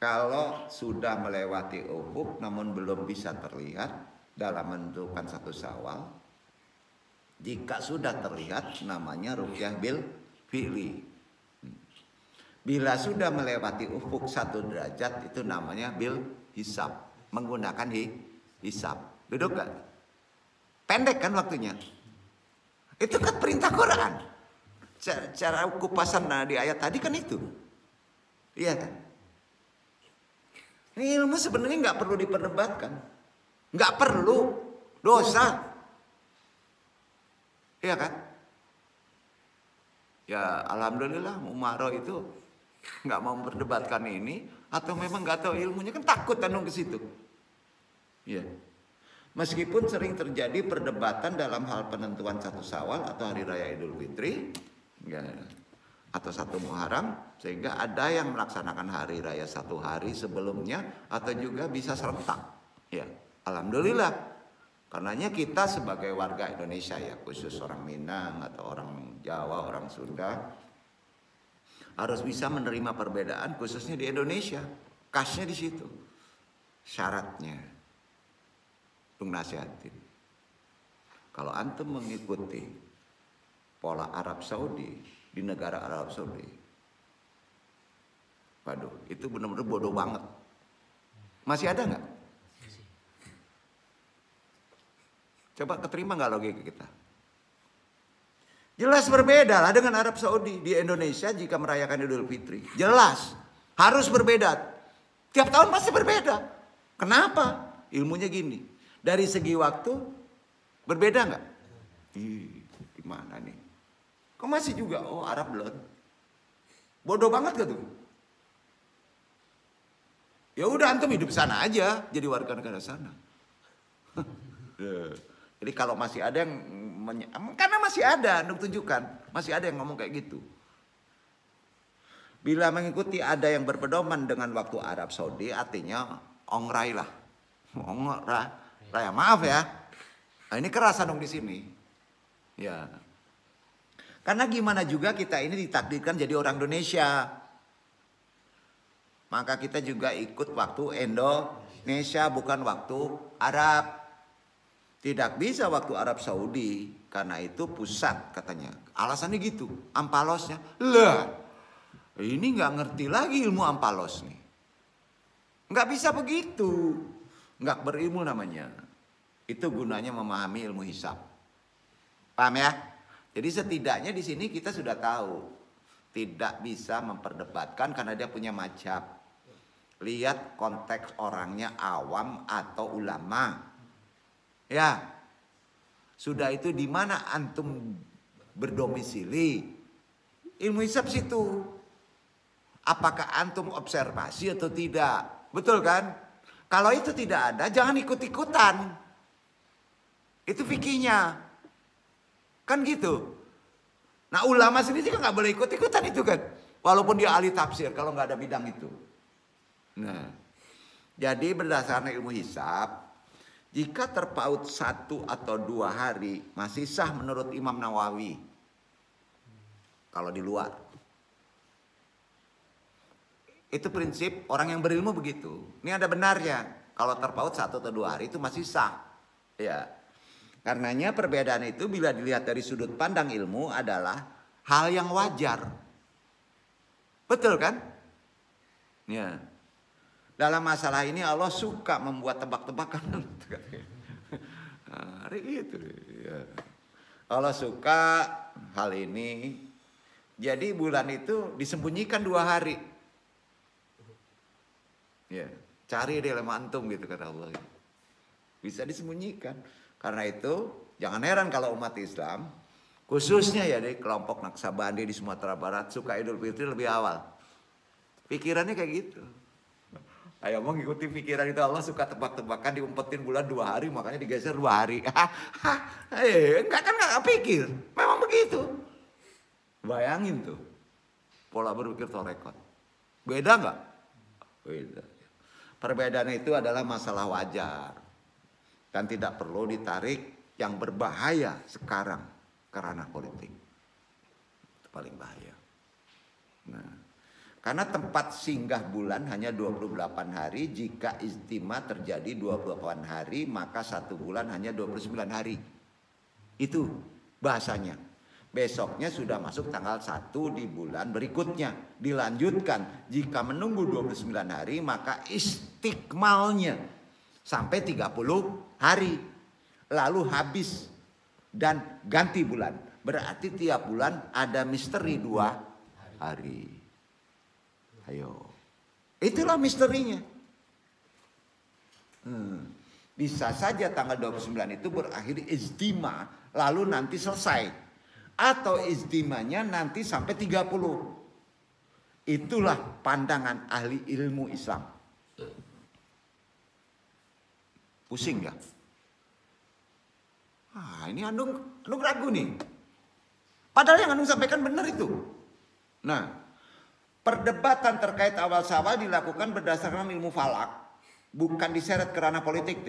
A: Kalau sudah melewati ufuk namun belum bisa terlihat dalam menentukan satu Syawal, jika sudah terlihat namanya ruqyah bil fi'li. Bila sudah melewati ufuk satu derajat itu namanya bil hisab, menggunakan hisab. Duduk gak? Pendek kan waktunya. Itu kan perintah Quran. Cara kupasan di ayat tadi kan itu. Iya kan? Ini ilmu sebenarnya nggak perlu diperdebatkan, nggak perlu, dosa. Iya kan? Ya alhamdulillah Umaro itu nggak mau memperdebatkan ini, atau memang nggak tahu ilmunya, kan takut tanung ke situ. Iya. Meskipun sering terjadi perdebatan dalam hal penentuan satu Syawal atau hari raya Idul Fitri, ya, atau satu Muharram, sehingga ada yang melaksanakan hari raya satu hari sebelumnya atau juga bisa serentak. Ya, alhamdulillah. Karenanya kita sebagai warga Indonesia ya, khusus orang Minang atau orang Jawa, orang Sunda, harus bisa menerima perbedaan khususnya di Indonesia. Khasnya di situ. Syaratnya Bung nasihatin. Kalau antum mengikuti pola Arab Saudi di negara Arab Saudi, waduh, itu benar-benar bodoh banget. Masih ada nggak? Coba keterima nggak logika kita? Jelas berbeda lah dengan Arab Saudi. Di Indonesia jika merayakan Idul Fitri, jelas harus berbeda. Tiap tahun pasti berbeda. Kenapa? Ilmunya gini. Dari segi waktu berbeda nggak? Gimana nih? Kok masih juga? Oh, Arab belum. Bodoh banget gak tuh? Ya udah antum hidup sana aja, jadi warga negara sana. Jadi kalau masih ada yang karena masih ada, untuk tunjukkan, masih ada yang ngomong kayak gitu. Bila mengikuti ada yang berpedoman dengan waktu Arab Saudi, artinya ongrai lah. Ongrai. Raya, maaf ya. Nah, ini kerasa dong di sini. Ya. Karena gimana juga kita ini ditakdirkan jadi orang Indonesia. Maka kita juga ikut waktu Indonesia, bukan waktu Arab. Tidak bisa waktu Arab Saudi, karena itu pusat katanya. Alasannya gitu, ampalosnya. Lah, ini nggak ngerti lagi ilmu ampalos nih. Nggak bisa begitu, nggak berilmu namanya. Itu gunanya memahami ilmu hisab. Paham ya? Jadi setidaknya di sini kita sudah tahu, tidak bisa memperdebatkan karena dia punya mazhab. Lihat konteks orangnya awam atau ulama. Ya, sudah itu di mana antum berdomisili? Ilmu hisab situ. Apakah antum observasi atau tidak? Betul kan? Kalau itu tidak ada, jangan ikut-ikutan. Itu fikihnya. Kan gitu. Nah ulama sendiri juga nggak boleh ikut-ikutan itu kan. Walaupun dia ahli tafsir kalau nggak ada bidang itu. Nah, jadi berdasarkan ilmu hisab, jika terpaut 1 atau 2 hari masih sah menurut Imam Nawawi. Kalau di luar. Itu prinsip orang yang berilmu begitu. Ini ada benarnya. Kalau terpaut 1 atau 2 hari itu masih sah. Ya. Karenanya perbedaan itu bila dilihat dari sudut pandang ilmu adalah hal yang wajar. Betul kan? Ya. Dalam masalah ini Allah suka membuat tebak-tebakan. Hari itu. Ya. Allah suka hal ini. Jadi bulan itu disembunyikan 2 hari. Ya, cari deh lema antum gitu kata Allah. Bisa disembunyikan. Karena itu jangan heran kalau umat Islam, khususnya ya di kelompok Naksabandi di Sumatera Barat, suka Idul Fitri lebih awal. Pikirannya kayak gitu. Ayo mau ngikuti pikiran itu, Allah suka tebak-tebakan, diumpetin bulan 2 hari makanya digeser 2 hari. Enggak kan nggak pikir, memang begitu. Bayangin tuh pola berpikir Torekot. Beda nggak? Beda. Perbedaan itu adalah masalah wajar dan tidak perlu ditarik yang berbahaya sekarang ke ranah politik. Itu paling bahaya. Nah, karena tempat singgah bulan hanya 28 hari, jika istima terjadi 28 hari, maka 1 bulan hanya 29 hari. Itu bahasanya. Besoknya sudah masuk tanggal 1 di bulan berikutnya. Dilanjutkan, jika menunggu 29 hari, maka istikmalnya sampai 30 hari. Lalu habis dan ganti bulan. Berarti tiap bulan ada misteri 2 hari. Ayo, itulah misterinya. Bisa saja tanggal 29 itu berakhir istima, lalu nanti selesai. Atau istimanya nanti sampai 30. Itulah pandangan ahli ilmu Islam. Pusing ya? Ini Andung ragu nih. Padahal yang Andung sampaikan benar itu. Nah, perdebatan terkait awal Syawal dilakukan berdasarkan ilmu falak, bukan diseret ke ranah politik.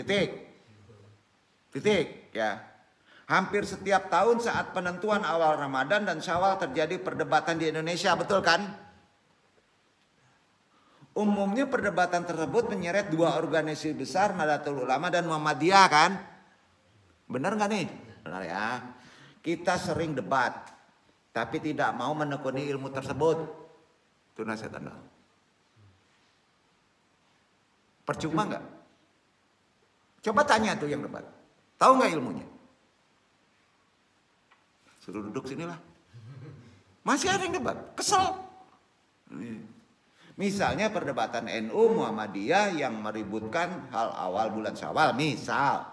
A: Titik ya. Hampir setiap tahun saat penentuan awal Ramadan dan Syawal terjadi perdebatan di Indonesia, betul kan? Umumnya perdebatan tersebut menyeret 2 organisasi besar, Nahdlatul Ulama dan Muhammadiyah kan? Benar nggak nih? Benar ya. Kita sering debat, tapi tidak mau menekuni ilmu tersebut. Itu nasihat Anda. Percuma nggak? Coba tanya tuh yang debat. Tahu nggak ilmunya? Suruh duduk sinilah. Masih ada yang debat. Kesel. Misalnya perdebatan NU Muhammadiyah yang meributkan hal awal bulan Syawal. Misal.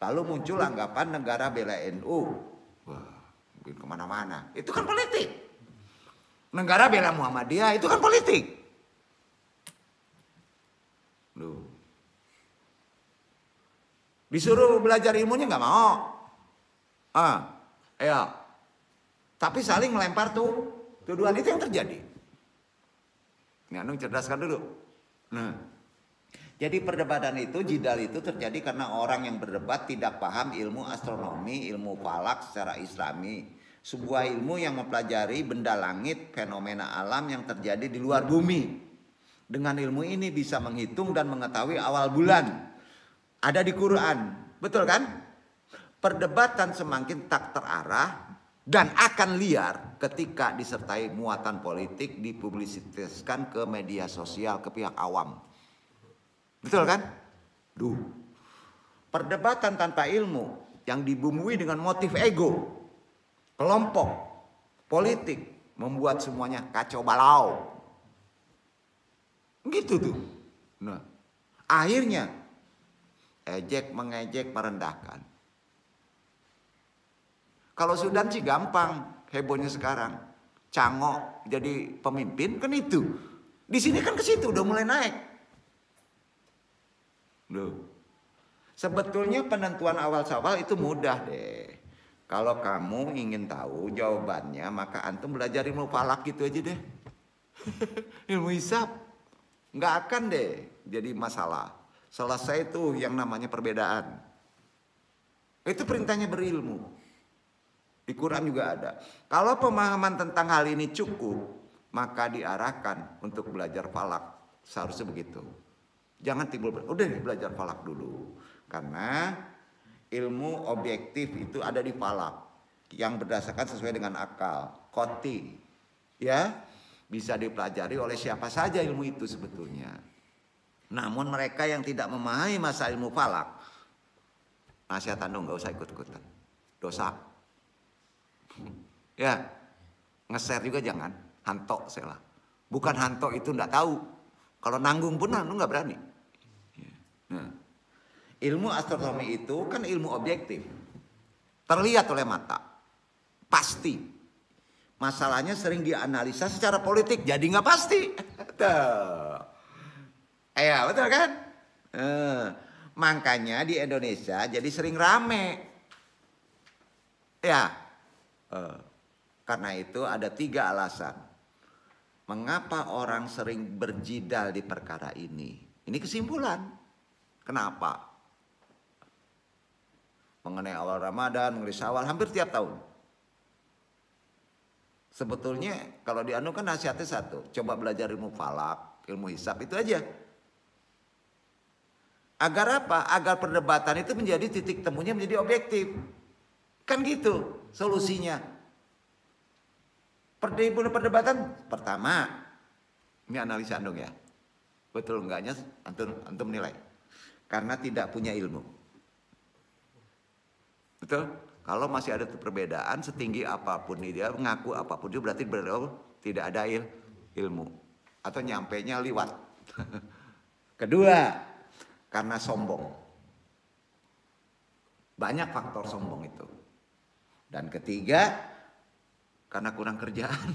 A: Lalu muncul anggapan negara bela NU. Wah, mungkin kemana-mana. Itu kan politik. Negara bela Muhammadiyah itu kan politik. Loh. Disuruh belajar ilmunya nggak mau. Ya. Tapi saling melempar tuduhan, itu yang terjadi. Ini Anung cerdaskan dulu. Nah, jadi perdebatan itu, jidal itu terjadi karena orang yang berdebat tidak paham ilmu astronomi, ilmu falak secara islami. Sebuah ilmu yang mempelajari benda langit, fenomena alam yang terjadi di luar bumi. Dengan ilmu ini bisa menghitung dan mengetahui awal bulan. Ada di Quran, betul kan? perdebatan semakin tak terarah dan akan liar ketika disertai muatan politik dipublisitaskan ke media sosial, ke pihak awam. Betul kan? Perdebatan tanpa ilmu yang dibumbui dengan motif ego, kelompok, politik membuat semuanya kacau balau. Gitu tuh. Nah, akhirnya ejek mengejek merendahkan. Kalau Sudan sih gampang, hebohnya sekarang. Cangok jadi pemimpin kan itu. Di sini kan ke situ udah mulai naik. Loh. Sebetulnya penentuan awal-awal itu mudah deh. Kalau kamu ingin tahu jawabannya, maka antum belajar ilmu falak gitu aja deh. Ilmu hisab. Nggak akan deh jadi masalah. Selesai tuh yang namanya perbedaan. Itu perintahnya berilmu. Di Quran juga ada. Kalau pemahaman tentang hal ini cukup, maka diarahkan untuk belajar falak. Seharusnya begitu. Jangan timbul, udah belajar falak dulu. Karena ilmu objektif itu ada di falak. Yang berdasarkan sesuai dengan akal. Qati. Ya, bisa dipelajari oleh siapa saja ilmu itu sebetulnya. Namun mereka yang tidak memahami masa ilmu falak, nasihat anu nggak usah ikut-ikutan. Dosa. Ya, nge-share juga jangan. Hantok saya lah. Bukan hantok itu nggak tahu. Kalau nanggung pun anu nggak berani. Nah, ilmu astronomi itu kan ilmu objektif. Terlihat oleh mata. Pasti. Masalahnya sering dianalisa secara politik. Jadi nggak pasti. Ya betul kan? Makanya di Indonesia jadi sering rame. Ya. Karena itu ada 3 alasan. Mengapa orang sering berjidal di perkara ini? Ini kesimpulan. Kenapa? Mengenai awal Ramadan, mengenai Syawal, hampir tiap tahun. Sebetulnya kalau di anu kan nasihatnya satu. Coba belajar ilmu falak, ilmu hisab itu aja. Agar apa? Agar perdebatan itu menjadi titik temunya menjadi objektif. Kan gitu solusinya. Perdebatan pertama, ini analisa andung ya. Betul enggaknya antum nilai. Karena tidak punya ilmu. Betul? Kalau masih ada perbedaan setinggi apapun dia mengaku apapun dia berarti tidak ada ilmu. Atau nyampainya liwat. Kedua, karena sombong. Banyak faktor sombong itu. Dan ketiga, karena kurang kerjaan.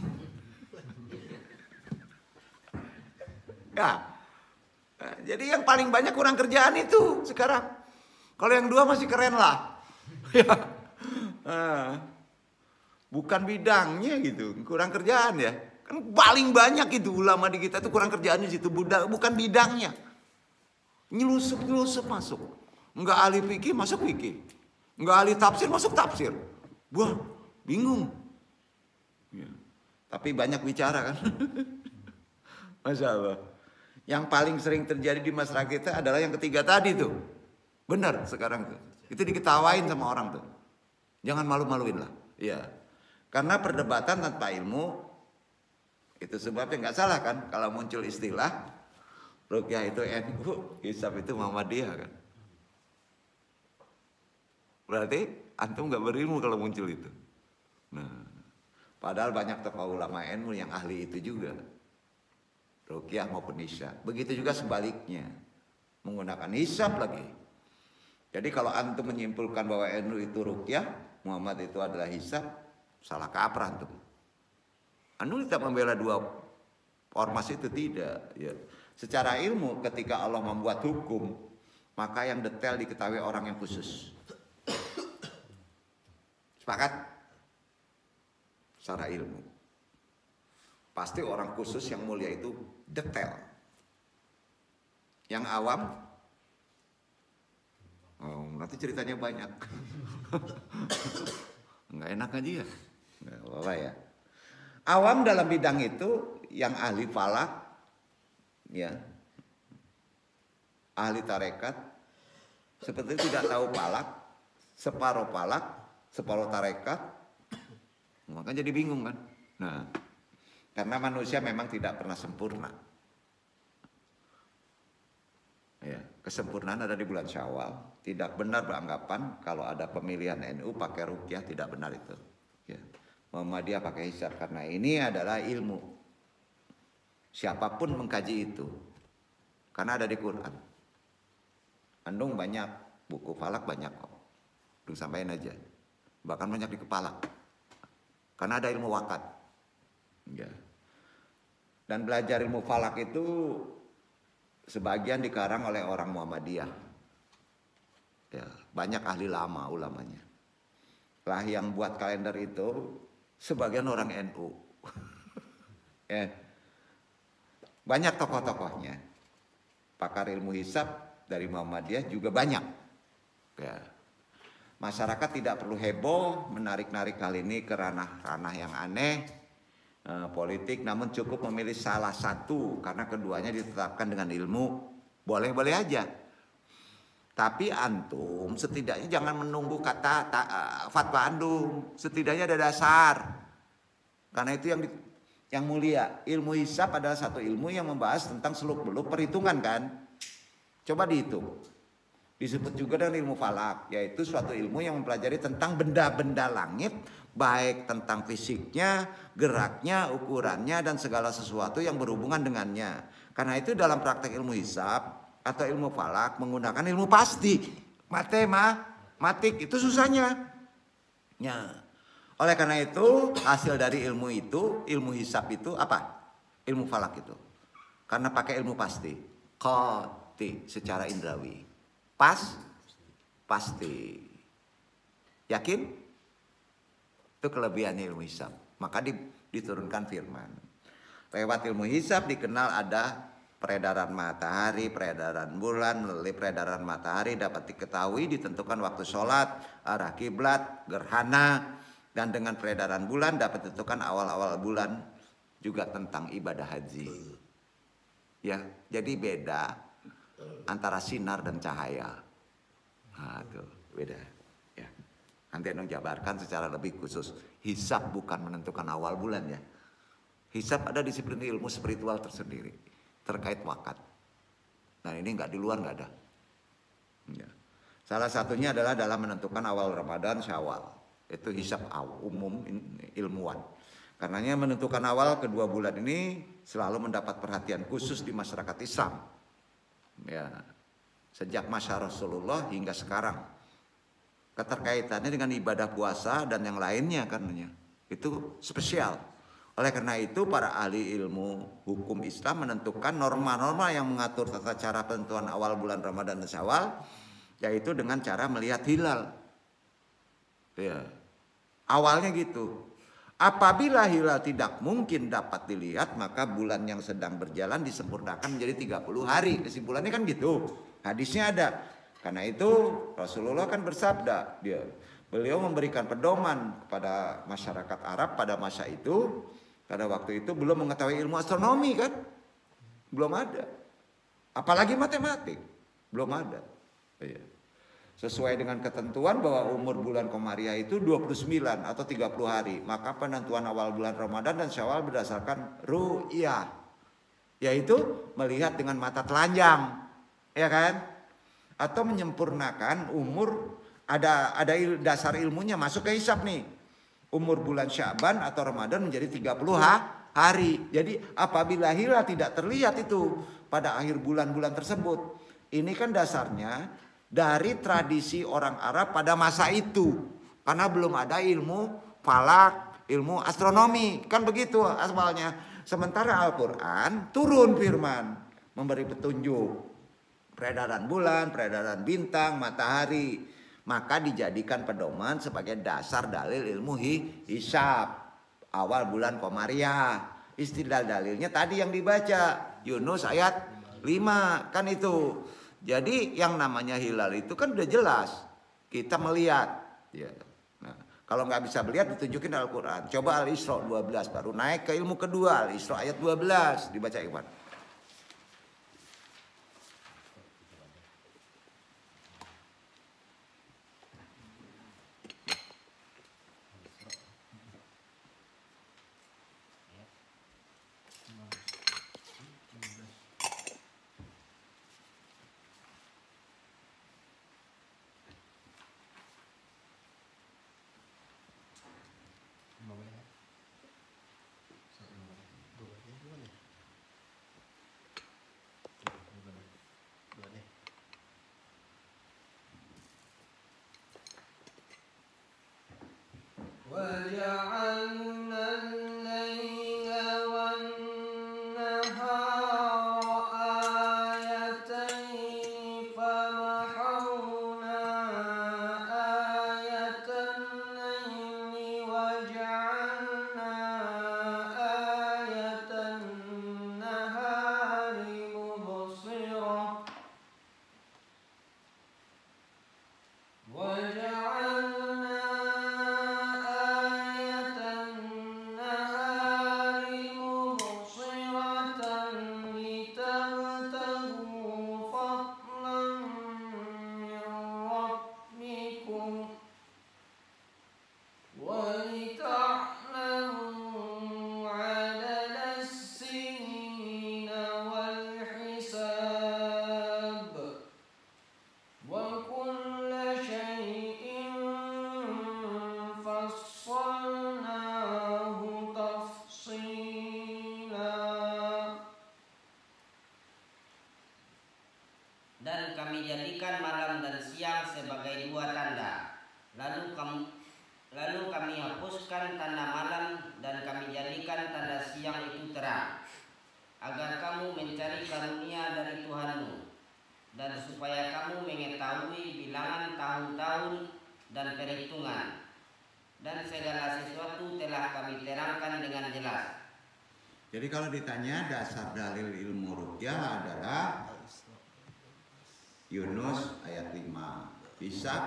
A: Ya, jadi yang paling banyak kurang kerjaan itu sekarang. Kalau yang 2 masih keren lah. Bukan bidangnya gitu, kurang kerjaan ya. Kan paling banyak itu ulama di kita itu kurang kerjaan di situ, bukan bidangnya. Nyelusup masuk. Enggak ahli fikih masuk fikih. Enggak ahli tafsir masuk tafsir. Wah, bingung. Ya. Tapi banyak bicara kan. Masya Allah. Yang paling sering terjadi di masyarakat kita adalah yang ketiga tadi tuh. Benar sekarang tuh. Itu diketawain sama orang tuh. Jangan malu-maluin lah. Iya. Karena perdebatan tanpa ilmu itu sebabnya nggak salah kan kalau muncul istilah ruqyah itu NU, hisab itu Muhammadiyah kan. Berarti antum nggak berilmu kalau muncul itu. Nah, padahal banyak tokoh ulama NU yang ahli itu juga. Ruqyah maupun hisab. Begitu juga sebaliknya. Menggunakan hisab lagi. Jadi kalau antum menyimpulkan bahwa NU itu ruqyah, Muhammad itu adalah hisab, salah kaprah antum. Anu tidak membela 2 ormas itu tidak. Ya. Secara ilmu ketika Allah membuat hukum, maka yang detail diketahui orang yang khusus. Sepakat? Secara ilmu. Pasti orang khusus yang mulia itu detail. Yang awam, nanti ceritanya banyak. Nggak enak aja ya. Nggak apa-apa ya. Awam dalam bidang itu yang ahli falak, ya, ahli tarekat, seperti tidak tahu falak, separuh falak, separuh tarekat, maka jadi bingung kan. Nah, karena manusia memang tidak pernah sempurna. Ya, kesempurnaan ada di bulan Syawal. Tidak benar beranggapan kalau ada pemilihan NU pakai ruqyah, tidak benar itu. Ya. Muhammadiyah pakai hisab karena ini adalah ilmu. Siapapun mengkaji itu, karena ada di Quran. Andung banyak, buku falak banyak kok. Belum sampaikan aja. Bahkan banyak di kepala. Karena ada ilmu wakat. Ya. Dan belajar ilmu falak itu sebagian dikarang oleh orang Muhammadiyah. Ya, banyak ahli lama ulamanya. Lah yang buat kalender itu sebagian orang NU. Ya. Banyak tokoh-tokohnya. Pakar ilmu hisab dari Muhammadiyah juga banyak. Ya. Masyarakat tidak perlu heboh menarik-narik hal ini ke ranah-ranah yang aneh politik, namun cukup memilih salah satu karena keduanya ditetapkan dengan ilmu, boleh-boleh aja. Tapi antum setidaknya jangan menunggu kata fatwa antum, setidaknya ada dasar. Karena itu yang mulia, ilmu hisab adalah satu ilmu yang membahas tentang seluk-beluk perhitungan kan. Coba dihitung. Disebut juga dengan ilmu falak, yaitu suatu ilmu yang mempelajari tentang benda-benda langit, baik tentang fisiknya, geraknya, ukurannya, dan segala sesuatu yang berhubungan dengannya. Karena itu dalam praktek ilmu hisab atau ilmu falak menggunakan ilmu pasti, matematik, itu susahnya. Ya. Oleh karena itu hasil dari ilmu itu, ilmu hisab itu apa? Ilmu falak itu. Karena pakai ilmu pasti, qati secara indrawi. Pasti. Yakin? Itu kelebihannya ilmu hisab. Maka diturunkan firman. Lewat ilmu hisab dikenal ada peredaran matahari, peredaran bulan. Melalui peredaran matahari dapat diketahui ditentukan waktu sholat, arah kiblat, gerhana. Dan dengan peredaran bulan dapat ditentukan awal-awal bulan. Juga tentang ibadah haji. Ya, jadi beda antara sinar dan cahaya. Nah, itu beda. Ya. Nanti Anung jabarkan secara lebih khusus. Hisab bukan menentukan awal bulan ya. Hisab ada disiplin ilmu spiritual tersendiri terkait wakat. Nah ini nggak di luar nggak ada. Ya. Salah satunya adalah dalam menentukan awal Ramadan, Syawal. Itu hisab umum ilmuwan. Karenanya menentukan awal kedua bulan ini selalu mendapat perhatian khusus di masyarakat Islam. Ya, sejak masa Rasulullah hingga sekarang keterkaitannya dengan ibadah puasa dan yang lainnya karenanya itu spesial. Oleh karena itu para ahli ilmu hukum Islam menentukan norma-norma yang mengatur tata cara penentuan awal bulan Ramadan dan Syawal, yaitu dengan cara melihat hilal. Ya, awalnya gitu. Apabila hilal tidak mungkin dapat dilihat, maka bulan yang sedang berjalan disempurnakan menjadi 30 hari. Kesimpulannya kan gitu. Hadisnya ada. Karena itu Rasulullah kan bersabda, beliau memberikan pedoman kepada masyarakat Arab pada masa itu. Pada waktu itu belum mengetahui ilmu astronomi kan. Belum ada. Apalagi matematik. Belum ada. Sesuai dengan ketentuan bahwa umur bulan Komariah itu 29 atau 30 hari. Maka penentuan awal bulan Ramadan dan Syawal berdasarkan ru'yah, yaitu melihat dengan mata telanjang, ya kan? Atau menyempurnakan umur, ada dasar ilmunya masuk ke hisab nih. Umur bulan Sya'ban atau Ramadan menjadi 30 hari. Jadi apabila hilal tidak terlihat itu pada akhir bulan-bulan tersebut, ini kan dasarnya dari tradisi orang Arab pada masa itu. Karena belum ada ilmu falak, ilmu astronomi. Kan begitu asalnya. Sementara Al-Quran turun firman. Memberi petunjuk. Peredaran bulan, peredaran bintang, matahari. Maka dijadikan pedoman sebagai dasar dalil ilmu hisab. Awal bulan Komariah. Istilah dalilnya tadi yang dibaca. Yunus ayat 5. Kan itu. Jadi yang namanya hilal itu kan udah jelas. Kita melihat. Ya. Nah, kalau nggak bisa melihat ditunjukin Al-Quran. Coba Al-Isra 12 baru naik ke ilmu kedua. Al-Isra ayat 12 dibaca Ikhwan.
B: وجعلنا الليل والنهار آيتين فمحونا آية الليل وجعلنا آية النهار مبصرة وجعلنا آية النهار مبصرة لتبتغوا فضلا من ربكم ولتعلموا عدد السنين والحساب وكل شيء فصلناه تفصيلا.
C: Dan kami jadikan malam dan siang sebagai dua tanda. Lalu kami hapuskan tanda malam dan kami jadikan tanda siang itu terang, agar kamu mencari karunia dari Tuhanmu, dan supaya kamu mengetahui bilangan tahun-tahun dan perhitungan. Dan segala sesuatu telah kami terangkan dengan jelas.
A: Jadi kalau ditanya dasar dalil ilmu ruqyah adalah Yunus ayat 5, Ishaq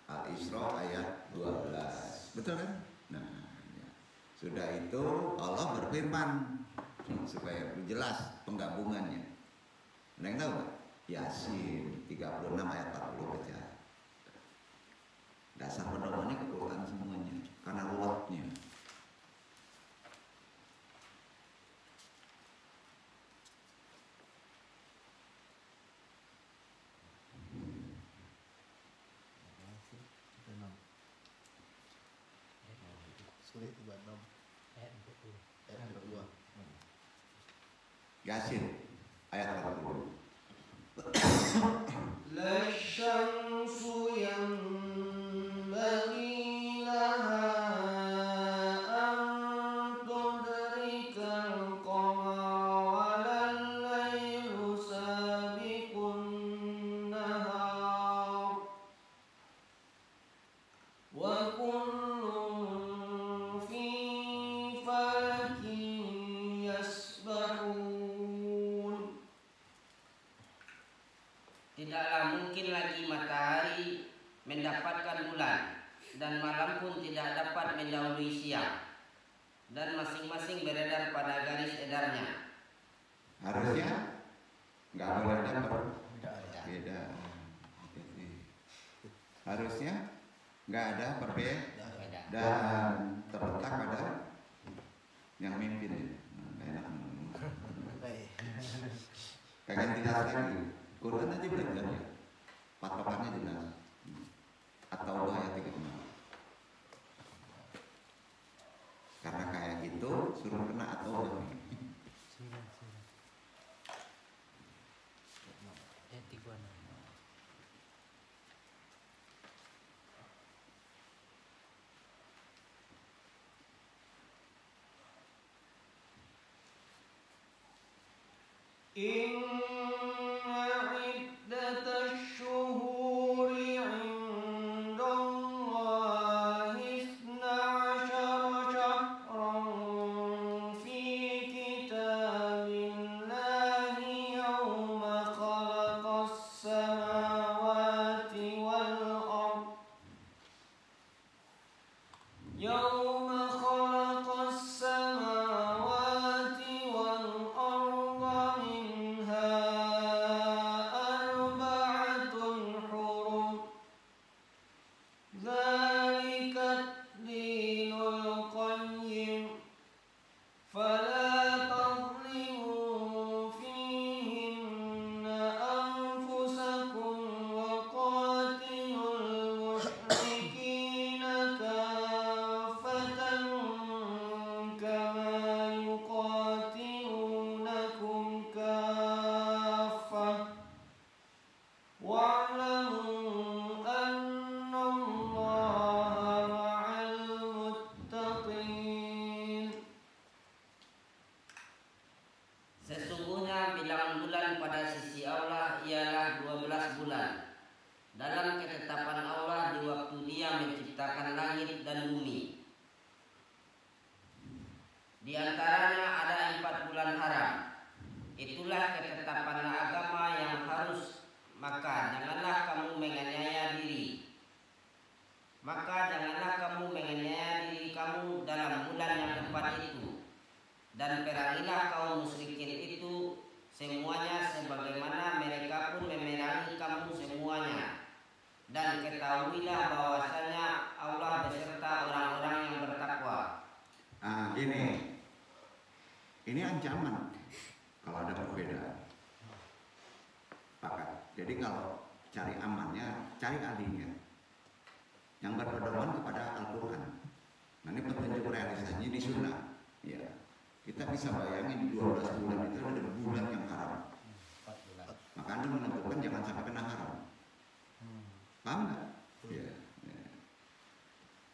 A: Al-Isra ayat 12. Betul kan? Nah, ya. Sudah itu Allah berfirman supaya jelas penggabungannya. Ada yang tahu nggak? Yasin 36 ayat 40 baca. Dasar pedomannya Quran semuanya karena ruwetnya.
B: Sulit 36 ayat 42.
A: Yasin ayat 40.
B: La syamsu yanbaghi laha an tudrikal qamara walal laylu sabiqun nahar wa kullun fi falakin yasbahun.
C: Tidaklah mungkin lagi matahari mendapatkan bulan, dan malam pun tidak dapat mendahului siang, dan masing-masing beredar pada garis edarnya.
A: Harusnya nggak boleh dapat. Beda. Harusnya nggak ada perbedaan dan terletak pada yang mimpin. Nggak enak. Kagak jelas lagi. Quran aja belajar ya. Patokannya jelas. Atau ayat 36. Karena kayak gitu suruh kena atau enggak.
B: Inna iddatash shuhuri 'indallahi 12 syahran fi kitabillahi yawma khalaqas samawati wal ard yawma khalaqas samawati wal arda minha arba'atun hurum dzalika ad-dinul qayyim fala tadhlimu fihinna anfusakum wa qatilul musyrikina kaffatan
C: menciptakan langit dan bumi. Di antaranya ada 4 bulan haram. Itulah ketetapan agama yang harus, maka janganlah kamu menganiaya diri. Maka janganlah kamu menganiaya diri kamu dalam bulan yang 4 itu. Dan perangilah kaum musyrikin itu semuanya sebagaimana mereka pun memerangi kamu semuanya. Dan ketahuilah bahwasanya Allah beserta orang-orang yang bertakwa.
A: Nah, ini ancaman kalau ada perbedaan. Pakat. Jadi kalau cari amannya, cari ahlinya yang berpedoman kepada Al-Quran. Nah, ini petunjuk realisasinya di sunnah. Ya, kita bisa bayangin di 12 bulan itu ada bulan yang haram. Maka Anda menentukan jangan sampai kena haram. Paham nggak? Ya.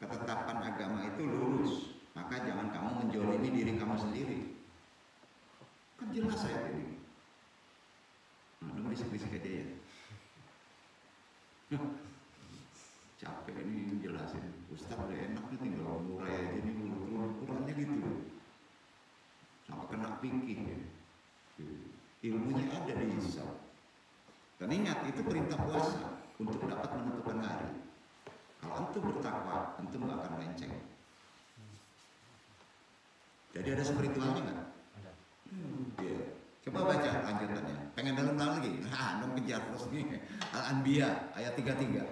A: Ketetapan agama itu lurus. Maka jangan kamu menjolimi diri kamu sendiri. Kan jelas saya ini. Nah, bisik-bisik aja ya. Capek ini jelasin. Ustaz udah enak nih tinggal murai aja nih ukurannya gitu. Sampai kena pikir ya. Ilmunya ada di hisab. Dan ingat itu perintah puasa untuk dapat menentukan hari. Kalau antum bertakwa, antum gak akan melenceng. Jadi ada spiritualnya nggak? Ya. Coba baca lanjutannya. Pengen dalam-dalam lagi? Nah, antum kejar terus nih. Al-Anbiya ayat 33.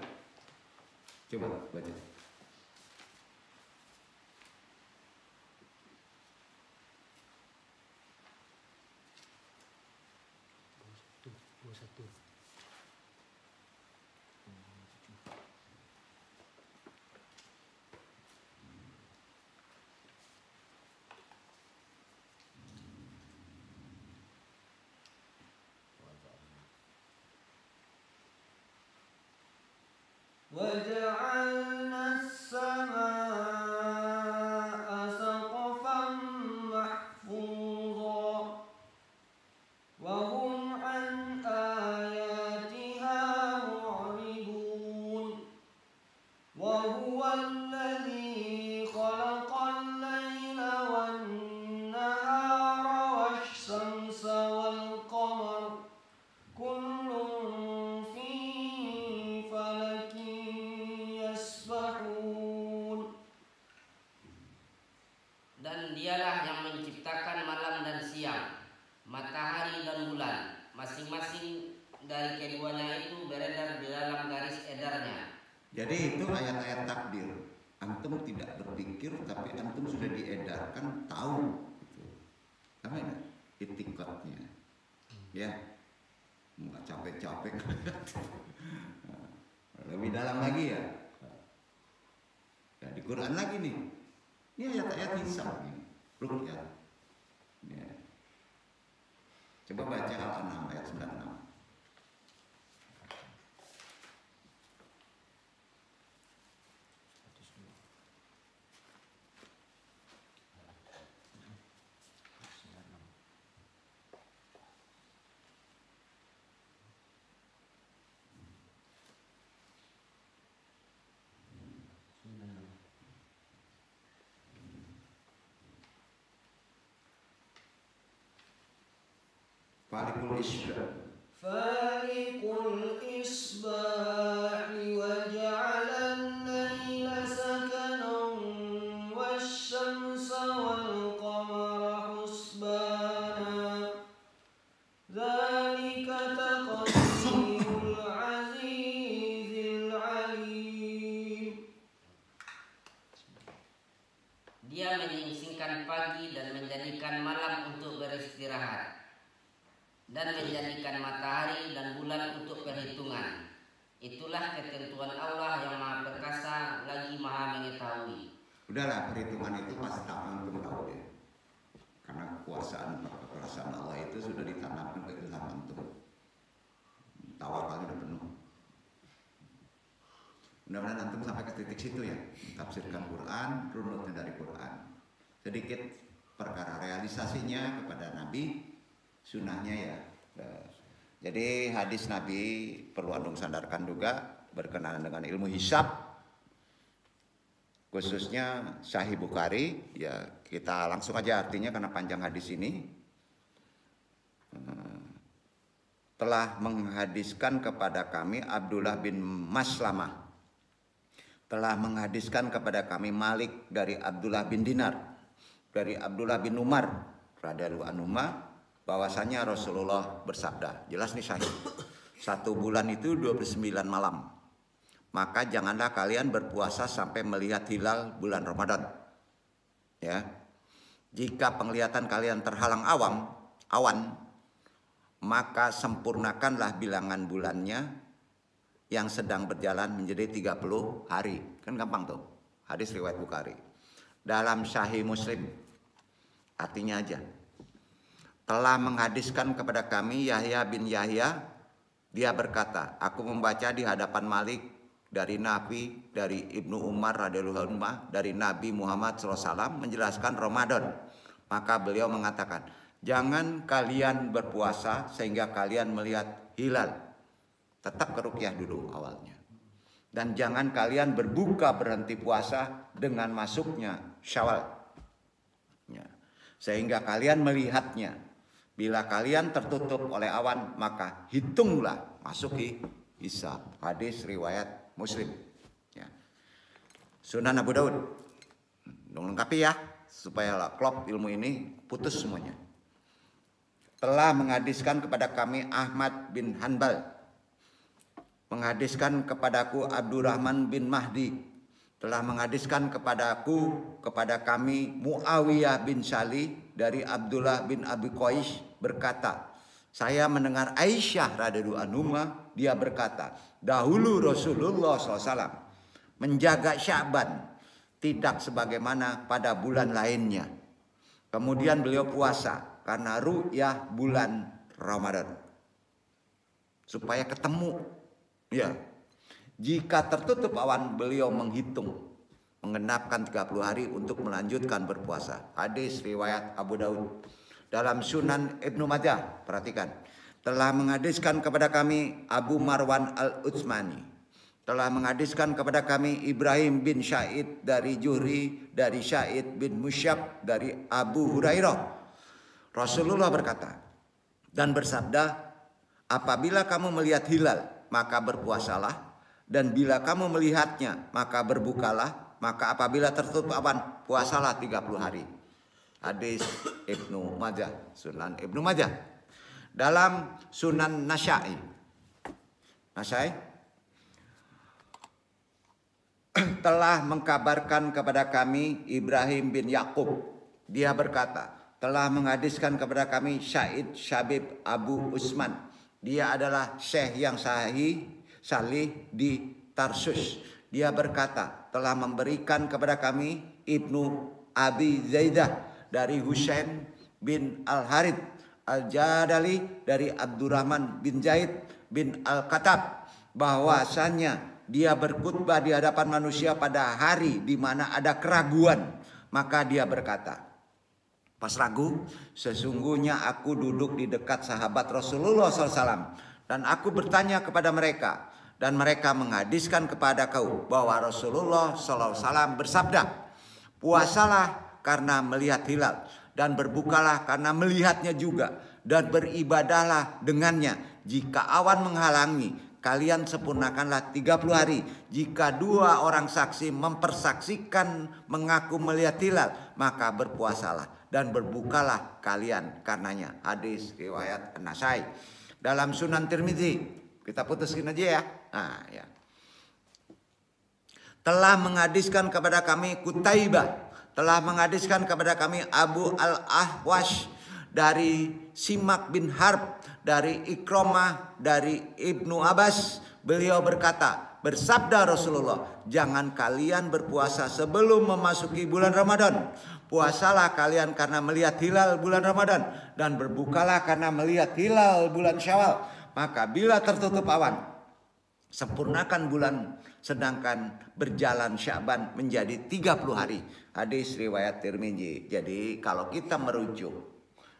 A: Coba baca.
B: وجعلنا السماء سقفا محفوظا وهم عن آياتها معرضون وهو الذي خلق الليل والنهار والشمس والقمر كل في فلك يسبحون.
C: Dan dialah yang menciptakan malam dan siang, matahari dan bulan, masing-masing dari keduanya itu beredar di dalam garis edarnya.
A: Jadi itu ayat-ayat takdir. Antum tidak berpikir, tapi antum sudah diedarkan tahu. Apa ini? Itikatnya. Ya, nggak capek-capek. Lebih dalam lagi ya. Ya di Quran lagi nih. Ini ayat-ayat hisab nih. Rukyat. Ya. Coba baca Al-An'am ayat 96. Falikul Isbah.
B: فالق الإصباح وجعل الليل سكنا والشمس والقمر حسبانا ذلك تقدير العزيز العليم.
C: Dia menyingsingkan pagi dan menjadikan malam untuk beristirahat, dan menjadikan matahari dan bulan untuk perhitungan. Itulah ketentuan Allah yang Maha Perkasa lagi Maha Mengetahui.
A: Udahlah, perhitungan itu pasti antum tahu deh. Karena kekuasaan Allah itu sudah ditanamkan ke ilham antum. Tawakalnya udah penuh. Mudah-mudahan antum sampai ke titik situ ya. Tafsirkan Quran, runutnya dari Quran. Sedikit perkara realisasinya kepada Nabi, sunnahnya ya. Jadi hadis Nabi perlu antum sandarkan juga berkenaan dengan ilmu hisab. khususnya Sahih Bukhari, ya kita langsung aja artinya karena panjang hadis ini. Telah menghadiskan kepada kami Abdullah bin Maslamah, telah menghadiskan kepada kami Malik dari Abdullah bin Dinar, dari Abdullah bin Umar radhiyallahu anhuma, bahwasanya Rasulullah bersabda, jelas nih sahih, 1 bulan itu 29 malam, maka janganlah kalian berpuasa sampai melihat hilal bulan Ramadan. Ya, jika penglihatan kalian terhalang awan, maka sempurnakanlah bilangan bulannya yang sedang berjalan menjadi 30 hari. Kan gampang tuh. Hadis riwayat Bukhari. Dalam Sahih Muslim, artinya aja, telah menghadiskan kepada kami Yahya bin Yahya, dia berkata, aku membaca di hadapan Malik dari Nabi, dari Ibnu Umar radhiyallahu anhu, dari Nabi Muhammad SAW menjelaskan Ramadan. Maka beliau mengatakan, jangan kalian berpuasa sehingga kalian melihat hilal. Tetap keruqyah dulu awalnya. Dan jangan kalian berbuka berhenti puasa dengan masuknya Syawal. Ya. Sehingga kalian melihatnya. Bila kalian tertutup oleh awan, maka hitunglah masuki hisab. Hadis riwayat Muslim. Ya. Sunan Abu Daud. Lengkapi ya, supaya klop ilmu ini putus semuanya. Telah menghadiskan kepada kami Ahmad bin Hanbal, menghadiskan kepadaku Abdurrahman bin Mahdi, telah menghadiskan kepada kami Muawiyah bin Salih dari Abdullah bin Abi Qais berkata, saya mendengar Aisyah radhiyallahu anha, dia berkata, dahulu Rasulullah SAW menjaga Sya'ban tidak sebagaimana pada bulan lainnya. Kemudian beliau puasa karena ru'yah bulan Ramadan, supaya ketemu. Ya, jika tertutup awan, beliau menghitung, mengenapkan 30 hari untuk melanjutkan berpuasa. Hadis riwayat Abu Daud. Dalam Sunan Ibnu Majah, perhatikan, telah menghadiskan kepada kami Abu Marwan al-Utsmani, telah menghadiskan kepada kami Ibrahim bin Sa'id dari Juhri, dari Sa'id bin Musyab dari Abu Hurairah. Rasulullah berkata dan bersabda, apabila kamu melihat hilal, maka berpuasalah, dan bila kamu melihatnya, maka berbukalah, maka apabila tertutup awan, puasalah 30 hari. Hadis Ibnu Majah, Sunan Ibnu Majah. Dalam Sunan Nasa'i, telah mengkabarkan kepada kami Ibrahim bin Yakub, dia berkata, telah menghadiskan kepada kami Syahid Syabib Abu Usman, dia adalah syekh yang salih di Tarsus, dia berkata, telah memberikan kepada kami Ibnu Abi Zaidah dari Husain bin Al-Harith Al-Jadali dari Abdurrahman bin Zaid bin Al-Khattab, bahwasanya dia berkhutbah di hadapan manusia pada hari di mana ada keraguan. Maka dia berkata, pas ragu, sesungguhnya aku duduk di dekat sahabat Rasulullah SAW, dan aku bertanya kepada mereka, dan mereka menghadiskan kepada kau bahwa Rasulullah SAW bersabda, puasalah karena melihat hilal, dan berbukalah karena melihatnya juga, dan beribadahlah dengannya. Jika awan menghalangi, kalian sempurnakanlah 30 hari. Jika 2 orang saksi mempersaksikan mengaku melihat hilal, maka berpuasalah dan berbukalah kalian karenanya. Hadis riwayat An-Nasai. Dalam Sunan Tirmizi, kita putuskan aja ya. Nah, ya. Telah menghadiskan kepada kami Qutaibah, telah menghadiskan kepada kami Abu Al-Ahwash dari Simak bin Harb, dari Ikramah, dari Ibnu Abbas. Beliau berkata, bersabda Rasulullah, jangan kalian berpuasa sebelum memasuki bulan Ramadan. Puasalah kalian karena melihat hilal bulan Ramadan, dan berbukalah karena melihat hilal bulan Syawal. Maka bila tertutup awan, sempurnakan bulan, sedangkan berjalan Sya'ban menjadi 30 hari. Hadis riwayat Tirmizi. Jadi kalau kita merujuk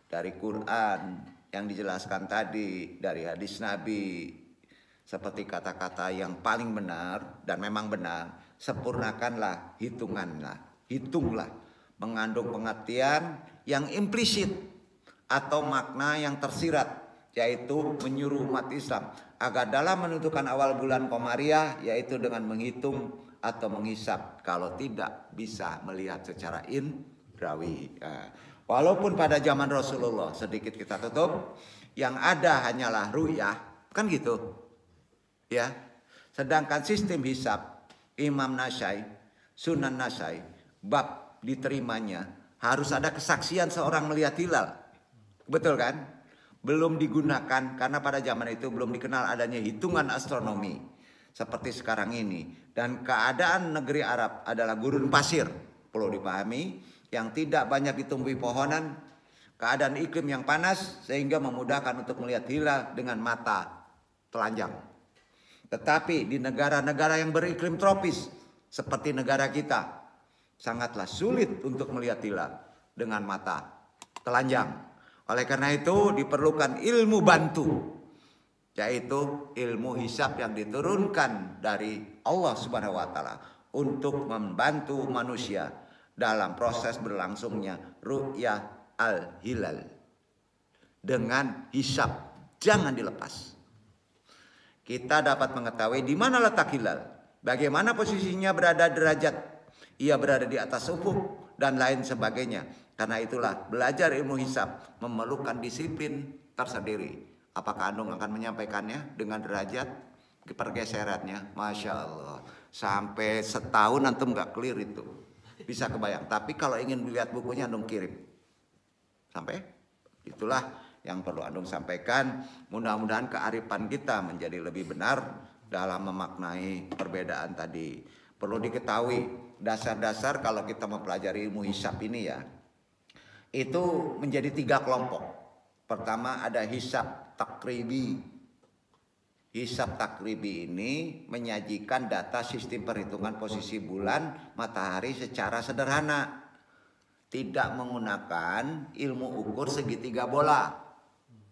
A: dari Quran yang dijelaskan tadi, dari hadis Nabi, seperti kata-kata yang paling benar dan memang benar, sempurnakanlah, hitunglah, mengandung pengertian yang implisit atau makna yang tersirat, yaitu menyuruh umat Islam agar dalam menentukan awal bulan Komariah, yaitu dengan menghitung atau menghisap, kalau tidak bisa melihat secara indrawi. Walaupun pada zaman Rasulullah, sedikit kita tutup, yang ada hanyalah ru'yah, kan gitu ya. Sedangkan sistem hisab Imam Nasai, Sunan Nasai, bab diterimanya harus ada kesaksian seorang melihat hilal. Betul kan? Belum digunakan karena pada zaman itu belum dikenal adanya hitungan astronomi seperti sekarang ini. Dan keadaan negeri Arab adalah gurun pasir, perlu dipahami, yang tidak banyak ditumbuhi pohonan, keadaan iklim yang panas sehingga memudahkan untuk melihat hilal dengan mata telanjang. Tetapi di negara-negara yang beriklim tropis seperti negara kita, sangatlah sulit untuk melihat hilal dengan mata telanjang. Oleh karena itu diperlukan ilmu bantu, yaitu ilmu hisab yang diturunkan dari Allah Subhanahu wa taala untuk membantu manusia dalam proses berlangsungnya ru'yah al-hilal. Dengan hisab jangan dilepas. Kita dapat mengetahui di mana letak hilal, bagaimana posisinya berada derajat, ia berada di atas ufuk dan lain sebagainya. Karena itulah belajar ilmu hisab memerlukan disiplin tersendiri. Apakah Andung akan menyampaikannya dengan derajat pergeserannya? Masya Allah, sampai setahun antum nggak clear itu, bisa kebayang. Tapi kalau ingin melihat bukunya Andung kirim. Sampai itulah yang perlu Andung sampaikan. Mudah-mudahan kearifan kita menjadi lebih benar dalam memaknai perbedaan tadi. Perlu diketahui dasar-dasar kalau kita mempelajari ilmu hisab ini ya, itu menjadi 3 kelompok. Pertama ada hisab takribi. Hisab takribi ini menyajikan data sistem perhitungan posisi bulan, matahari secara sederhana, tidak menggunakan ilmu ukur segitiga bola.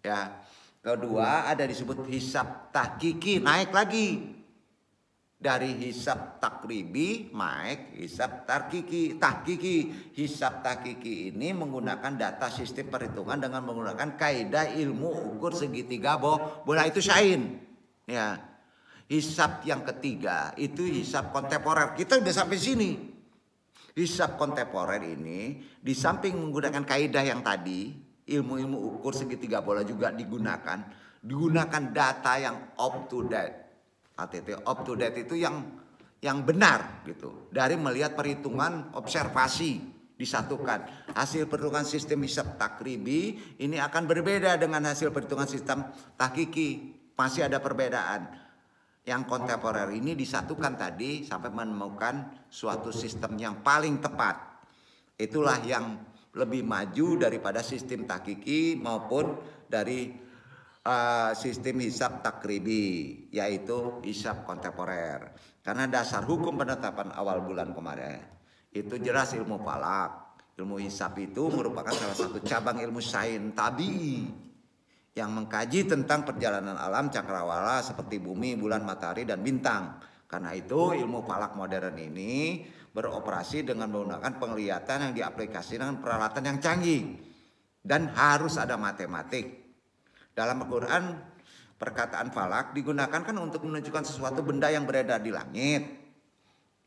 A: Ya. Kedua ada disebut hisab tahqiqi, naik lagi dari hisab takribi naik hisab tahqiqi. Hisab tahqiqi ini menggunakan data sistem perhitungan dengan menggunakan kaidah ilmu ukur segitiga bola, itu sain. Ya. Hisab yang ketiga itu hisab kontemporer. Kita udah sampai sini. Hisab kontemporer ini di samping menggunakan kaidah yang tadi, ilmu-ilmu ukur segitiga bola juga digunakan data yang up to date. ATT up to date itu yang benar gitu. Dari melihat perhitungan observasi disatukan. Hasil perhitungan sistem hisab takribi ini akan berbeda dengan hasil perhitungan sistem tahqiqi. Masih ada perbedaan. Yang kontemporer ini disatukan tadi sampai menemukan suatu sistem yang paling tepat. Itulah yang lebih maju daripada sistem tahqiqi maupun dari sistem hisab takribi, yaitu hisab kontemporer. Karena dasar hukum penetapan awal bulan Komariah itu jelas ilmu falak. Ilmu hisab itu merupakan salah satu cabang ilmu sains tabi'i yang mengkaji tentang perjalanan alam cakrawala seperti bumi, bulan, matahari, dan bintang. Karena itu ilmu falak modern ini beroperasi dengan menggunakan penglihatan yang diaplikasikan dengan peralatan yang canggih. Dan harus ada matematik. Dalam Al-Quran perkataan falak digunakan kan untuk menunjukkan sesuatu benda yang beredar di langit.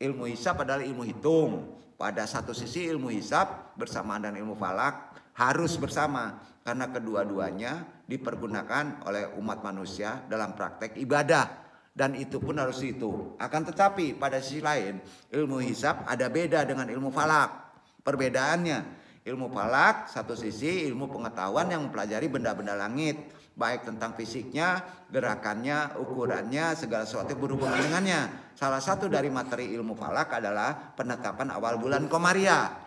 A: Ilmu hisab adalah ilmu hitung. Pada satu sisi ilmu hisab bersamaan dengan ilmu falak harus bersama. Karena kedua-duanya dipergunakan oleh umat manusia dalam praktek ibadah. Dan itu pun harus dihitung. Akan tetapi pada sisi lain ilmu hisab ada beda dengan ilmu falak. Perbedaannya, ilmu falak satu sisi ilmu pengetahuan yang mempelajari benda-benda langit, baik tentang fisiknya, gerakannya, ukurannya, segala sesuatu yang berhubungan dengannya. Salah satu dari materi ilmu falak adalah penetapan awal bulan Komariah.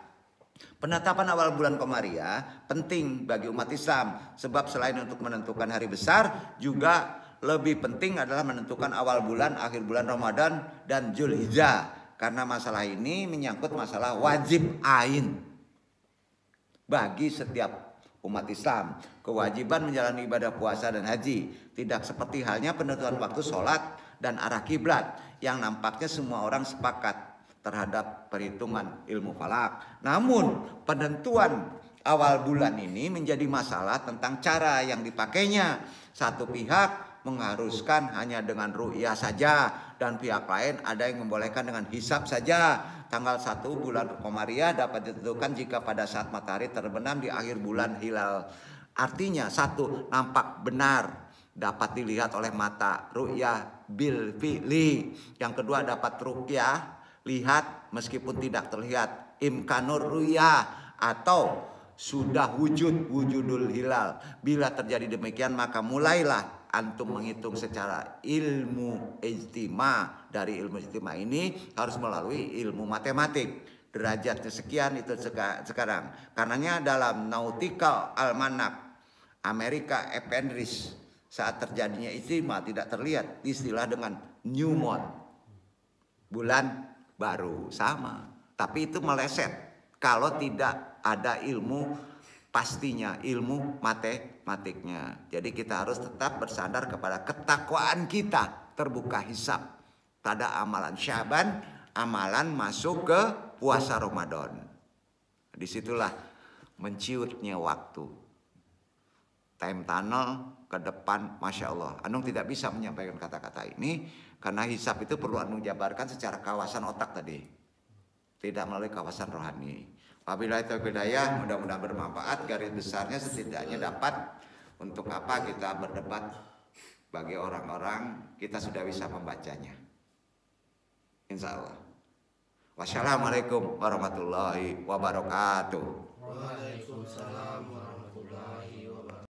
A: Penetapan awal bulan Komariah penting bagi umat Islam, sebab selain untuk menentukan hari besar, juga lebih penting adalah menentukan awal bulan, akhir bulan Ramadan dan Zulhijjah. Karena masalah ini menyangkut masalah wajib ain bagi setiap umat Islam. Kewajiban menjalani ibadah puasa dan haji tidak seperti halnya penentuan waktu sholat dan arah kiblat yang nampaknya semua orang sepakat terhadap perhitungan ilmu falak. Namun penentuan awal bulan ini menjadi masalah tentang cara yang dipakainya. Satu pihak mengharuskan hanya dengan ru'yah saja dan pihak lain ada yang membolehkan dengan hisab saja. Tanggal 1 bulan Komariah dapat ditentukan jika pada saat matahari terbenam di akhir bulan hilal. Artinya satu, nampak benar dapat dilihat oleh mata, ru'yah bil fi'li. Yang kedua dapat ru'yah, lihat meskipun tidak terlihat, imkanur ru'yah, atau sudah wujudul hilal. Bila terjadi demikian maka mulailah antum menghitung secara ilmu ijtima. Dari ilmu ijtima ini harus melalui ilmu matematik. Derajat kesekian itu sekarang. Karenanya dalam Nautical Almanac Amerika Ependris saat terjadinya ijtima tidak terlihat istilah dengan new moon, bulan baru, sama. Tapi itu meleset kalau tidak ada ilmu pastinya, ilmu matematiknya. Jadi kita harus tetap bersandar kepada ketakwaan kita, terbuka hisab pada amalan Syaban, amalan masuk ke puasa Ramadan. Disitulah menciutnya waktu. Time tunnel ke depan, Masya Allah. Anung tidak bisa menyampaikan kata-kata ini karena hisab itu perlu Anung jabarkan secara kawasan otak tadi, tidak melalui kawasan rohani. Wabillahi taufiq hidayah, mudah-mudahan bermanfaat. Garis besarnya setidaknya dapat untuk apa kita berdebat. Bagi orang-orang kita sudah bisa membacanya, insya Allah. Wassalamualaikum warahmatullahi wabarakatuh.
B: Waalaikumsalam.